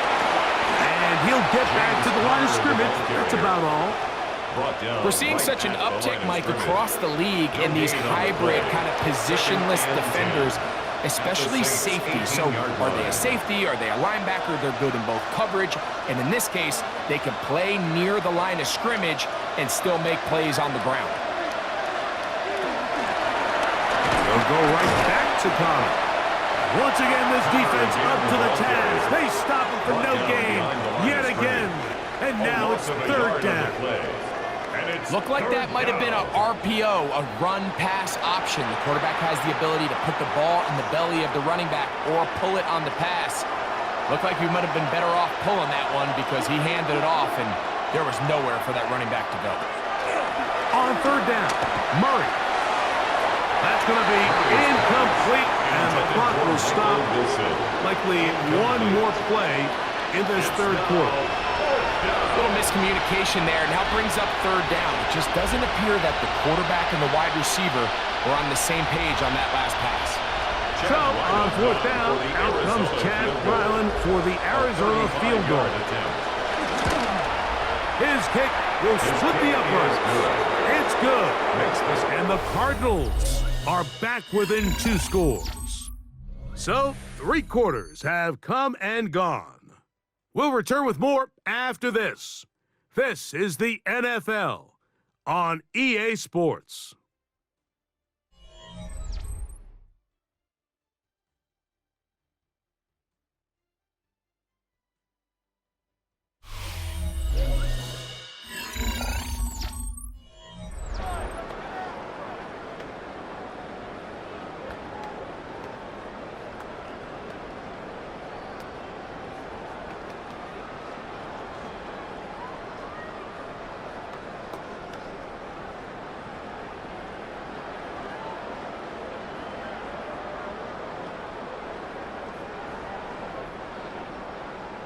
And he'll get back to the line of scrimmage. That's about all. We're seeing such an uptick, Mike, across the league in these hybrid kind of positionless defenders, especially safety. So are they a safety? Are they a linebacker? They're good in both coverage. And in this case, they can play near the line of scrimmage and still make plays on the ground. They'll go right back to Connor. Once again, this defense up to the task. They stop him for no gain yet again. And now it's 3rd down. Looked like that might have been a RPO, a run-pass option. The quarterback has the ability to put the ball in the belly of the running back or pull it on the pass. Looked like we might have been better off pulling that one because he handed it off, and there was nowhere for that running back to go. On third down, Murray. That's going to be incomplete, and the clock will stop. Likely one more play in this third quarter. A little miscommunication there, and now brings up third down. It just doesn't appear that the quarterback and the wide receiver were on the same page on that last pass. So, on fourth down, out comes Chad Ryland for the Arizona field goal. His kick will split the uprights. It's good. And the Cardinals are back within 2 scores. So, 3 quarters have come and gone. We'll return with more after this. This is the NFL on EA Sports.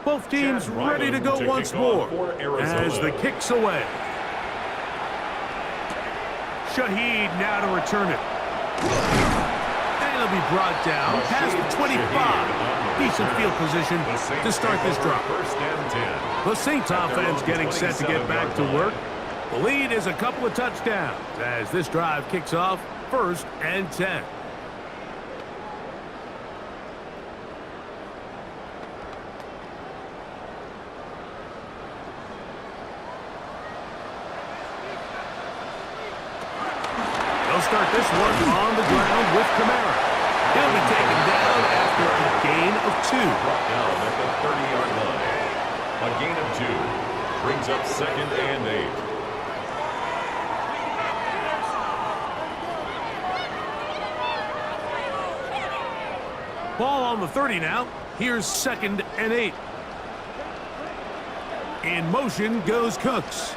Both teams ready to go once more as the kick's away. Shaheed now to return it. And it'll be brought down past the 25. Decent field position to start this drive. The Saints offense getting set to get back to work. The lead is a couple of touchdowns as this drive kicks off 1st and 10. Start this one on the ground with Kamara. He'll be taken down after a gain of 2. Brought down at the 30-yard line. A gain of 2 brings up 2nd and 8. Ball on the 30 now. Here's 2nd and 8. In motion goes Cooks.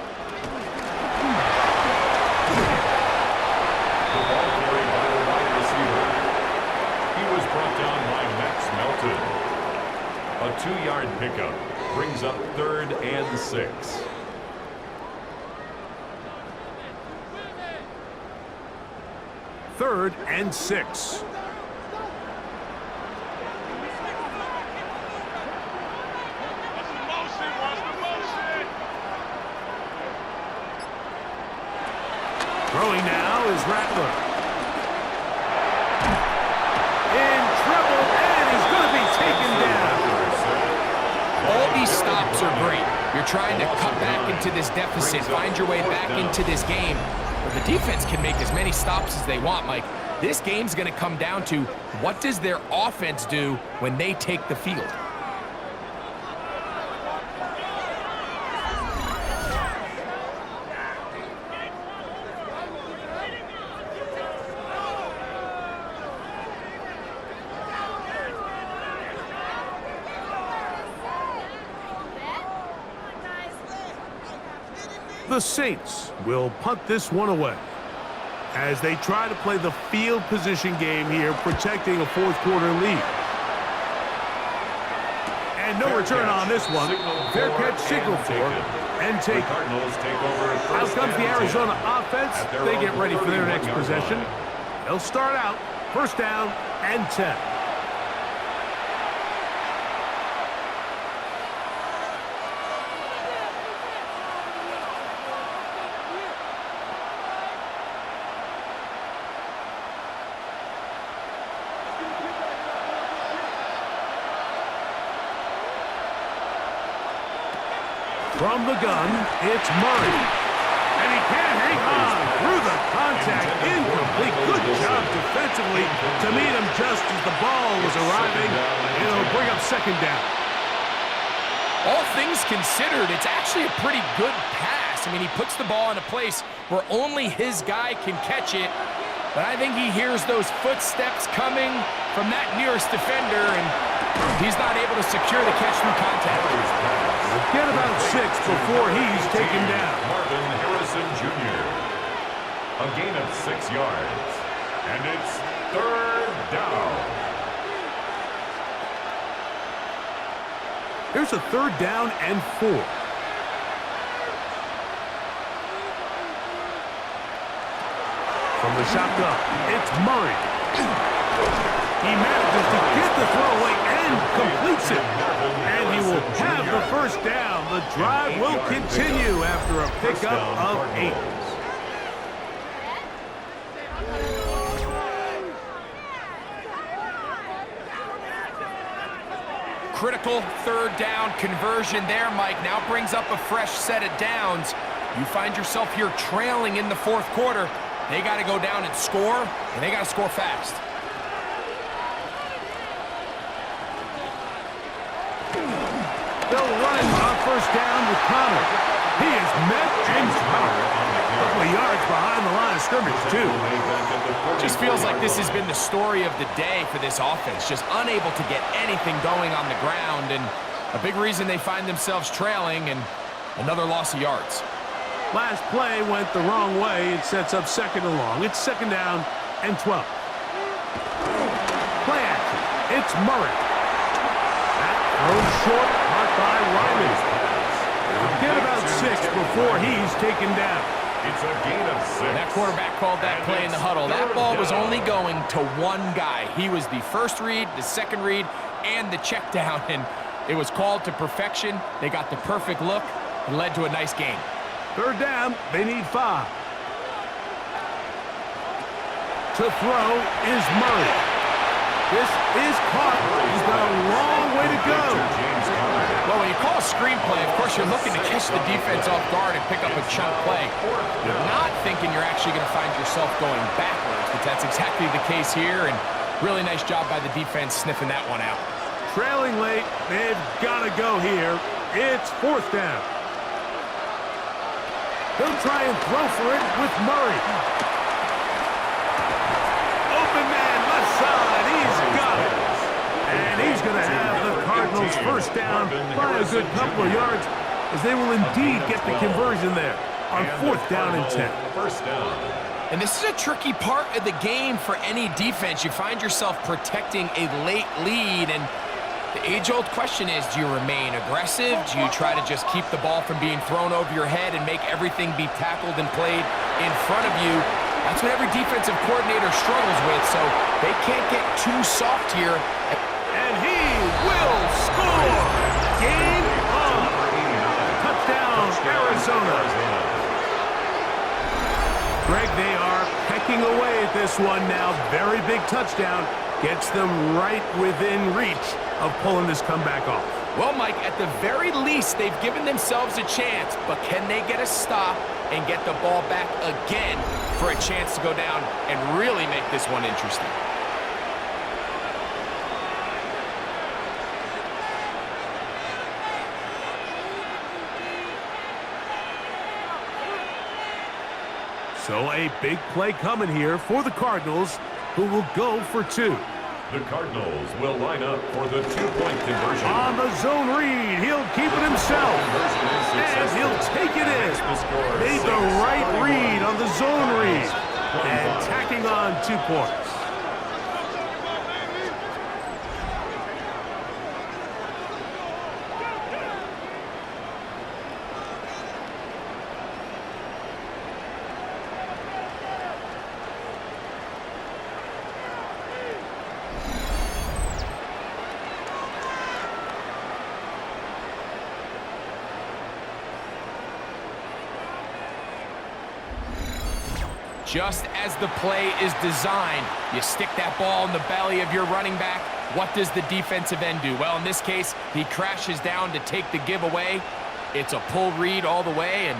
A 2-yard pickup brings up 3rd and 6. Third and 6. Throwing now is Rattler. In trouble, and he's going to be taken down. All these stops are great. You're trying to cut back into this deficit, find your way back into this game. But the defense can make as many stops as they want, Mike. This game's going to come down to what does their offense do when they take the field. The Saints will punt this one away as they try to play the field position game here, protecting a 4th quarter lead. And no return on this one. Fair catch signal for and take. Out comes the Arizona offense. They get ready for their next possession. They'll start out 1st down and 10. From the gun, it's Murray. And he can't hang on through the contact. Incomplete. Good job defensively to meet him just as the ball was arriving. And it'll bring up 2nd down. All things considered, it's actually a pretty good pass. I mean, he puts the ball in a place where only his guy can catch it. But I think he hears those footsteps coming from that nearest defender, and he's not able to secure the catch through contact. Get about 6 before he's taken down. Marvin Harrison Jr. A gain of 6 yards. And it's third down. Here's a third down and 4. From the shotgun, it's Murray. He manages to get the throw away and completes it. And he will have the first down. The drive will continue after a pickup of 8. Critical third down conversion there, Mike. Now brings up a fresh set of downs. You find yourself here trailing in the fourth quarter. They got to go down and score, and they got to score fast. They'll run on first down with Connor. He is met and covered. A couple of yards behind the line of scrimmage, too. Just feels like this has been the story of the day for this offense. Just unable to get anything going on the ground, and a big reason they find themselves trailing, and another loss of yards. Last play went the wrong way. It sets up second and long. It's second down and 12. Play action. It's Murray. That throws short, caught by Ryman. Get about 6 before he's taken down. It's a gain of 6. That quarterback called that play in the huddle. That ball was only going to one guy. He was the first read, the second read, and the check down, and it was called to perfection. They got the perfect look and led to a nice game. Third down, they need 5. To throw is Murray. This is caught. He's got a long way to go. Well, when you call a screenplay, of course, you're looking to catch the defense off guard and pick up a chunk play. You're not thinking you're actually going to find yourself going backwards, but that's exactly the case here, and really nice job by the defense sniffing that one out. Trailing late, they've got to go here. It's fourth down. He'll try and throw for it with Murray. Open man, left side. He's got it. And he's going to have the Cardinals first down by a good couple of yards, as they will indeed get the conversion there on fourth down and 10. First down. And this is a tricky part of the game for any defense. You find yourself protecting a late lead, and the age-old question is, do you remain aggressive? Do you try to just keep the ball from being thrown over your head and make everything be tackled and played in front of you? That's what every defensive coordinator struggles with, so they can't get too soft here. And he will score! Game on! Touchdown, Arizona! Greg, they are pecking away at this one now. Very big touchdown. Gets them right within reach of pulling this comeback off. Well, Mike, at the very least, they've given themselves a chance, but can they get a stop and get the ball back again for a chance to go down and really make this one interesting? So a big play coming here for the Cardinals, who will go for 2. The Cardinals will line up for the 2-point conversion. On the zone read, he'll keep it himself. And he'll take it in. Made the right read on the zone read. And tacking on 2 points. Just as the play is designed, you stick that ball in the belly of your running back. What does the defensive end do? Well, in this case, he crashes down to take the giveaway. It's a pull read all the way, and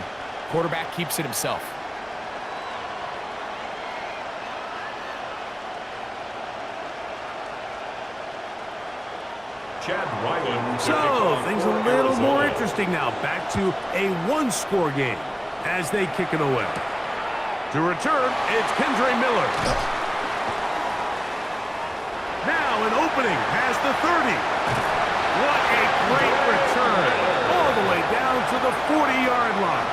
quarterback keeps it himself. So, things a little more interesting now. Back to a 1-score game as they kick it away. To return, it's Kendre Miller. Now an opening past the 30. What a great return. All the way down to the 40-yard line.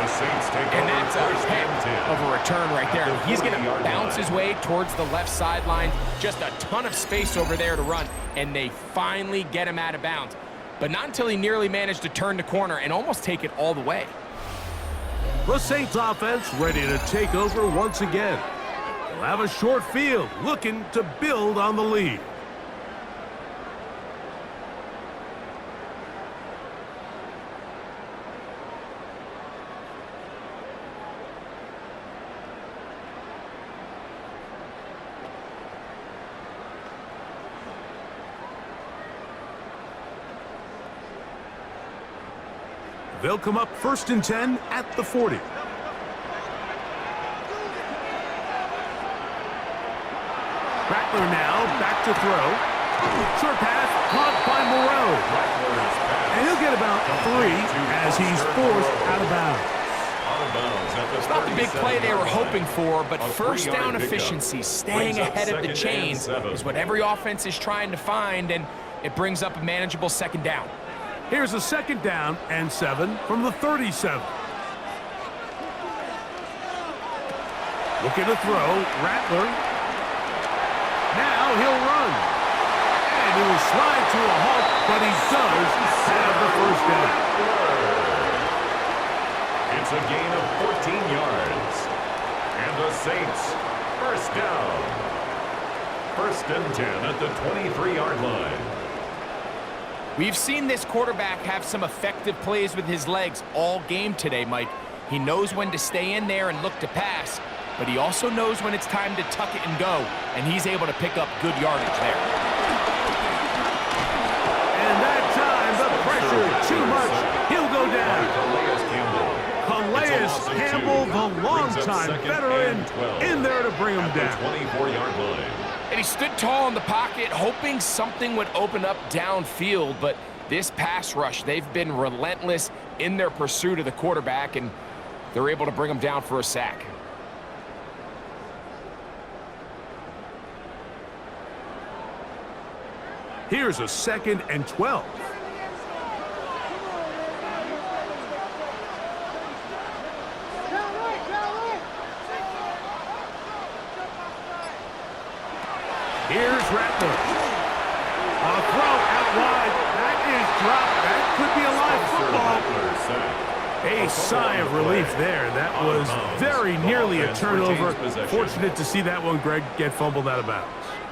The Saints take And over that's a first heck and 10. of a return right there. At the He's going to 40-yard bounce line. his way towards the left sideline. Just a ton of space over there to run, and they finally get him out of bounds. But not until he nearly managed to turn the corner and almost take it all the way. The Saints offense ready to take over once again. They'll have a short field, looking to build on the lead. They'll come up 1st and 10 at the 40. Rattler now back to throw. Short pass caught by Moreau. And he'll get about 3 as he's forced out of bounds. It's not the big play they were hoping for, but first down efficiency, staying ahead of the chains, is what every offense is trying to find, and it brings up a manageable 2nd down. Here's a 2nd down and 7 from the 37. Looking to throw, Rattler. Now he'll run. And he will slide to a halt, but he does have the 1st down. It's a gain of 14 yards. And the Saints, 1st down. 1st and 10 at the 23-yard line. We've seen this quarterback have some effective plays with his legs all game today, Mike. He knows when to stay in there and look to pass, but he also knows when it's time to tuck it and go, and he's able to pick up good yardage there. And that time, the pressure too much. He'll go down. Calais Campbell, the longtime veteran, in there to bring him down. 24-yard line. And he stood tall in the pocket, hoping something would open up downfield, but this pass rush, they've been relentless in their pursuit of the quarterback, and they're able to bring him down for a sack. Here's a 2nd and 12. Here's Rattler. A throw out wide. That is dropped. That could be a live football. A sigh of relief there. That was very nearly a turnover. Fortunate to see that one, Greg, get fumbled out of bounds.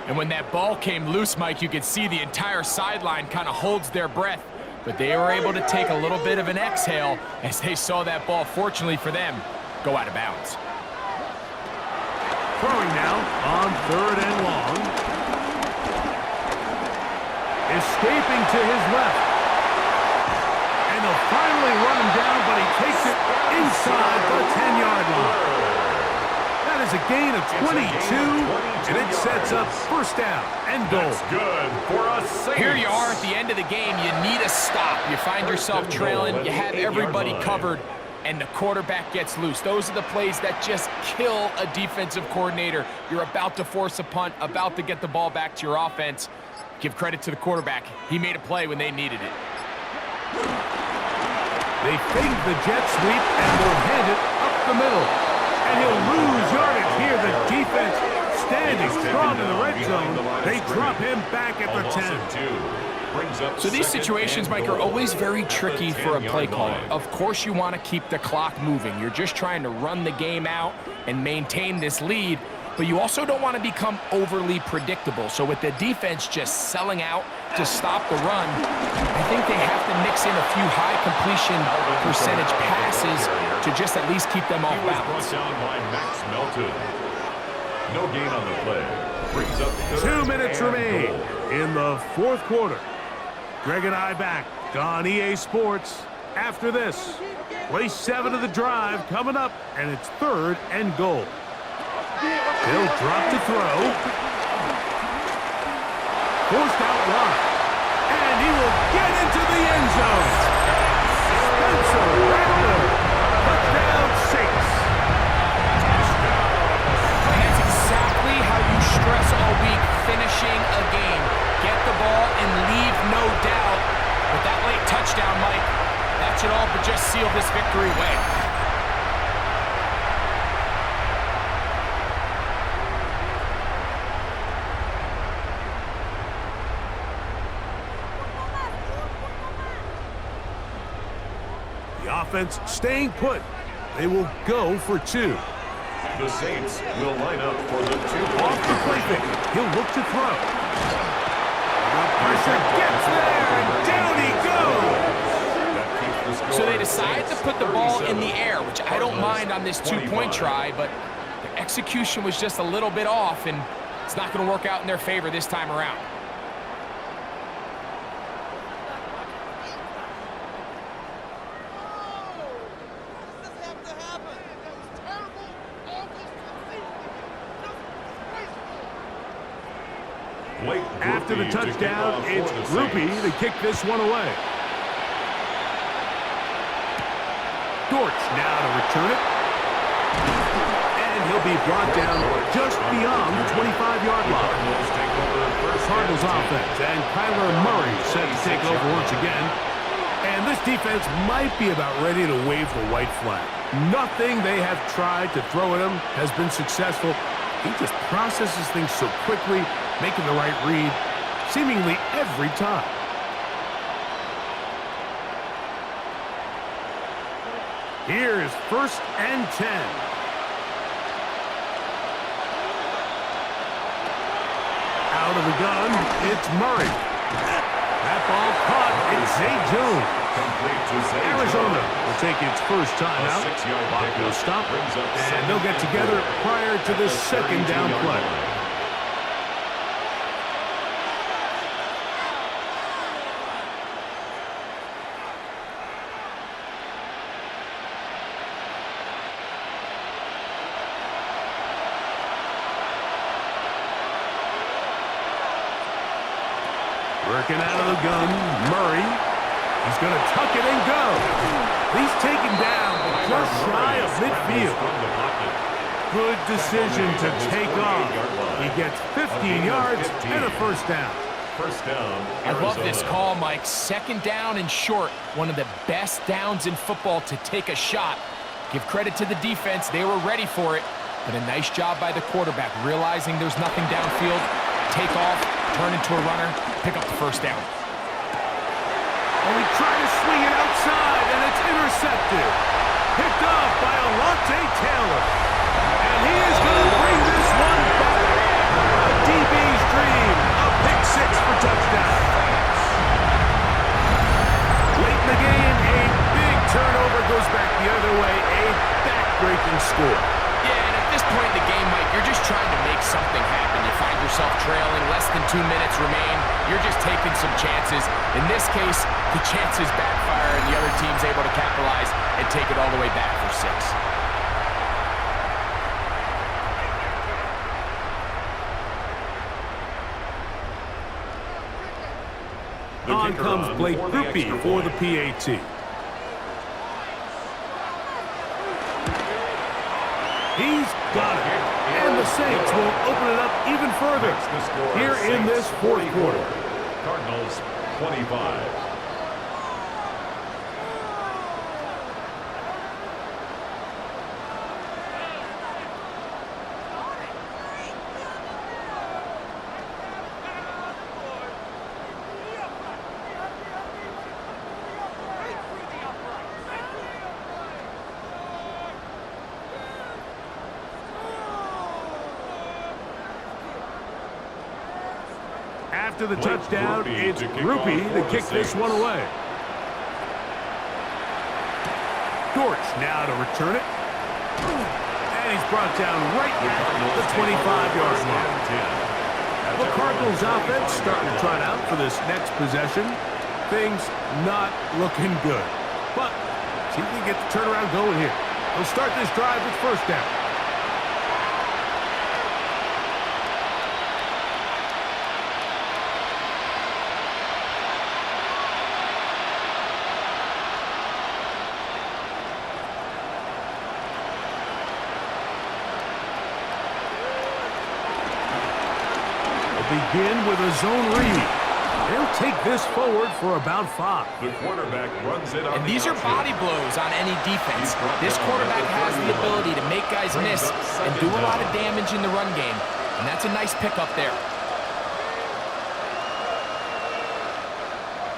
And when that ball came loose, Mike, you could see the entire sideline kind of holds their breath. But they were able to take a little bit of an exhale as they saw that ball, fortunately for them, go out of bounds. Throwing now on 3rd and long. Escaping to his left. And they'll finally run him down, but he takes it inside the 10-yard line. That is a gain of 22, and it sets up 1st down and goal. That's good for us. Saints. Here you are at the end of the game. You need a stop. You find yourself trailing. You have everybody covered, and the quarterback gets loose. Those are the plays that just kill a defensive coordinator. You're about to force a punt, about to get the ball back to your offense. Give credit to the quarterback. He made a play when they needed it. They fake the jet sweep and will hand it up the middle. And he'll lose yardage here. The defense standing strong in the red zone. They drop him back at the 10. So these situations, Mike, are always very tricky for a play caller. Of course you want to keep the clock moving. You're just trying to run the game out and maintain this lead, but you also don't want to become overly predictable. So with the defense just selling out to stop the run, I think they have to mix in a few high completion percentage passes to just at least keep them off balance. Down by Max Melton. No gain on the play. Brings up 2 minutes remain in the 4th quarter. Greg and I back on EA Sports after this. Play 7 of the drive coming up, and it's 3rd and goal. He'll drop to throw. Forced out wide. And he will get into the end zone. Spencer Rattler. Touchdown Saints. And that's exactly how you stress all week, finishing a game. Get the ball and leave no doubt. But that late touchdown, Mike, that should all but just seal this victory away. defense staying put. They will go for 2. The Saints will line up for the 2. Off the play fake. He'll look to throw. The pressure gets there, and down he goes. So they decide to put the ball in the air, which I don't mind on this 2-point try, but the execution was just a little bit off, and it's not going to work out in their favor this time around. After the touchdown, it's Groupie to kick this one away. Dortch now to return it. And he'll be brought down just beyond the 25-yard line. Cardinals offense, and Kyler Murray set to take over once again. And this defense might be about ready to wave the white flag. Nothing they have tried to throw at him has been successful. He just processes things so quickly, making the right read seemingly every time. Here's 1st and 10. Out of the gun, it's Murray. That ball caught. It's Zay Jones. Arizona will take its first time out. Clock will stop, and they'll get together prior to the 2nd down play. Working out of the gun, Murray. He's going to tuck it and go. He's taken down just shy of midfield. Good decision to take off. He gets 15 yards and a first down. I love this call, Mike. 2nd down and short. One of the best downs in football to take a shot. Give credit to the defense. They were ready for it. But a nice job by the quarterback, realizing there's nothing downfield. Take off, turn into a runner, pick up the first down. And we try to swing it outside, and it's intercepted. Picked off by Alontae Taylor. And he is going to bring this one back. A DB's dream, a pick 6 for touchdown. Late in the game, a big turnover goes back the other way, a back-breaking score. Yeah, and at this point in the game, Mike, you're just trying to make something happen. You find yourself trailing, less than 2 minutes remain. You're just taking some chances. In this case, the chances backfire, and the other team's able to capitalize and take it all the way back for 6. On comes Blake Groupie for the PAT. He's got it. And the Saints will open it up even further here in this 4th quarter. Cardinals 25. After the touchdown, it's Groupie to kick this one away. Dortch now to return it. And he's brought down right at the 25-yard line. The Cardinals offense starting to trot out for this next possession. Things not looking good. But see if we can get the turnaround going here. They'll start this drive with first down. Begin with a zone read. They'll take this forward for about 5. The quarterback runs it on. And these are body blows on any defense. This quarterback has the ability to make guys miss and do a lot of damage in the run game. And that's a nice pickup there.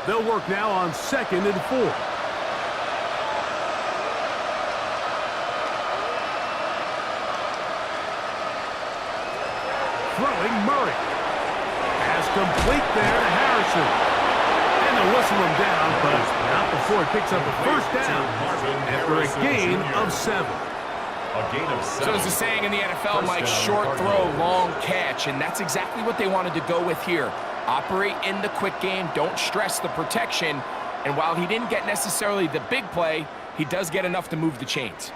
They'll work now on 2nd and 4. throwing Murray. Pass complete there to Harrison. And they'll whistle him down, but not before it picks up a first down after a gain of 7. So there's a saying in the NFL, Mike, short throw, long catch, and that's exactly what they wanted to go with here. Operate in the quick game, don't stress the protection, and while he didn't get necessarily the big play, he does get enough to move the chains.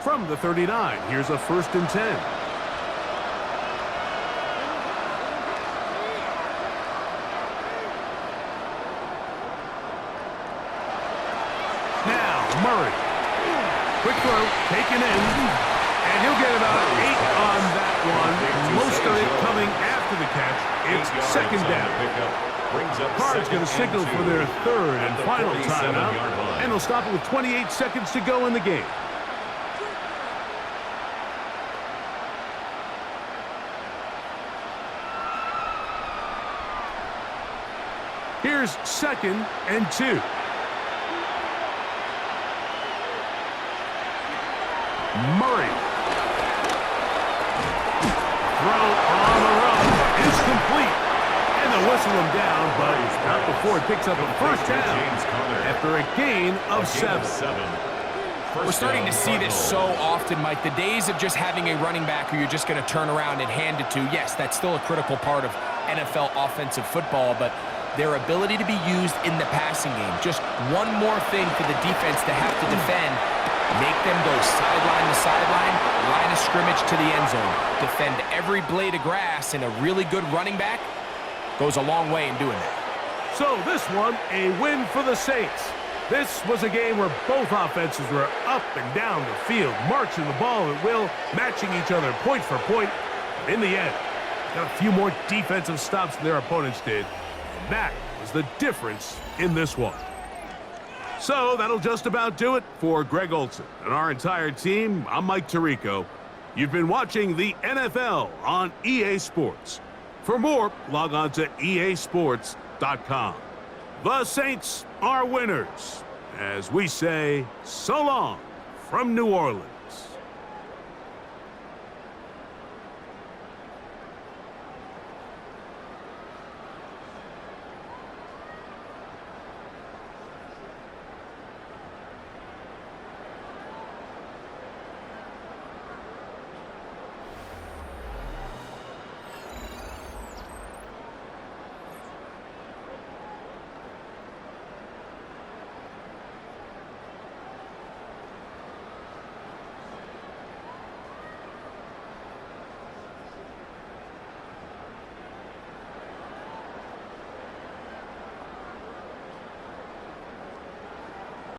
From the 39, here's a 1st and 10. Now, Murray. Quick throw, taken in, and he'll get about 8 on that one. Most of it coming after the catch. It's 2nd down. Cards going to signal for their 3rd and final timeout, and they'll stop it with 28 seconds to go in the game. Here's 2nd and 2. Murray. Throw on the run is complete. And they'll whistle him down, but not before it picks up a first down after a gain of 7. We're starting to see this so often, Mike. The days of just having a running back who you're just going to turn around and hand it to, yes, that's still a critical part of NFL offensive football, but their ability to be used in the passing game, just one more thing for the defense to have to defend. Make them go sideline to sideline, line of scrimmage to the end zone. Defend every blade of grass, and a really good running back goes a long way in doing that. So this one, a win for the Saints. This was a game where both offenses were up and down the field, marching the ball at will, matching each other point for point. But in the end, got a few more defensive stops than their opponents did. And that was the difference in this one. So that'll just about do it for Greg Olson and our entire team. I'm Mike Tirico. You've been watching the NFL on EA Sports. For more, log on to easports.com. The Saints are winners, as we say so long from New Orleans.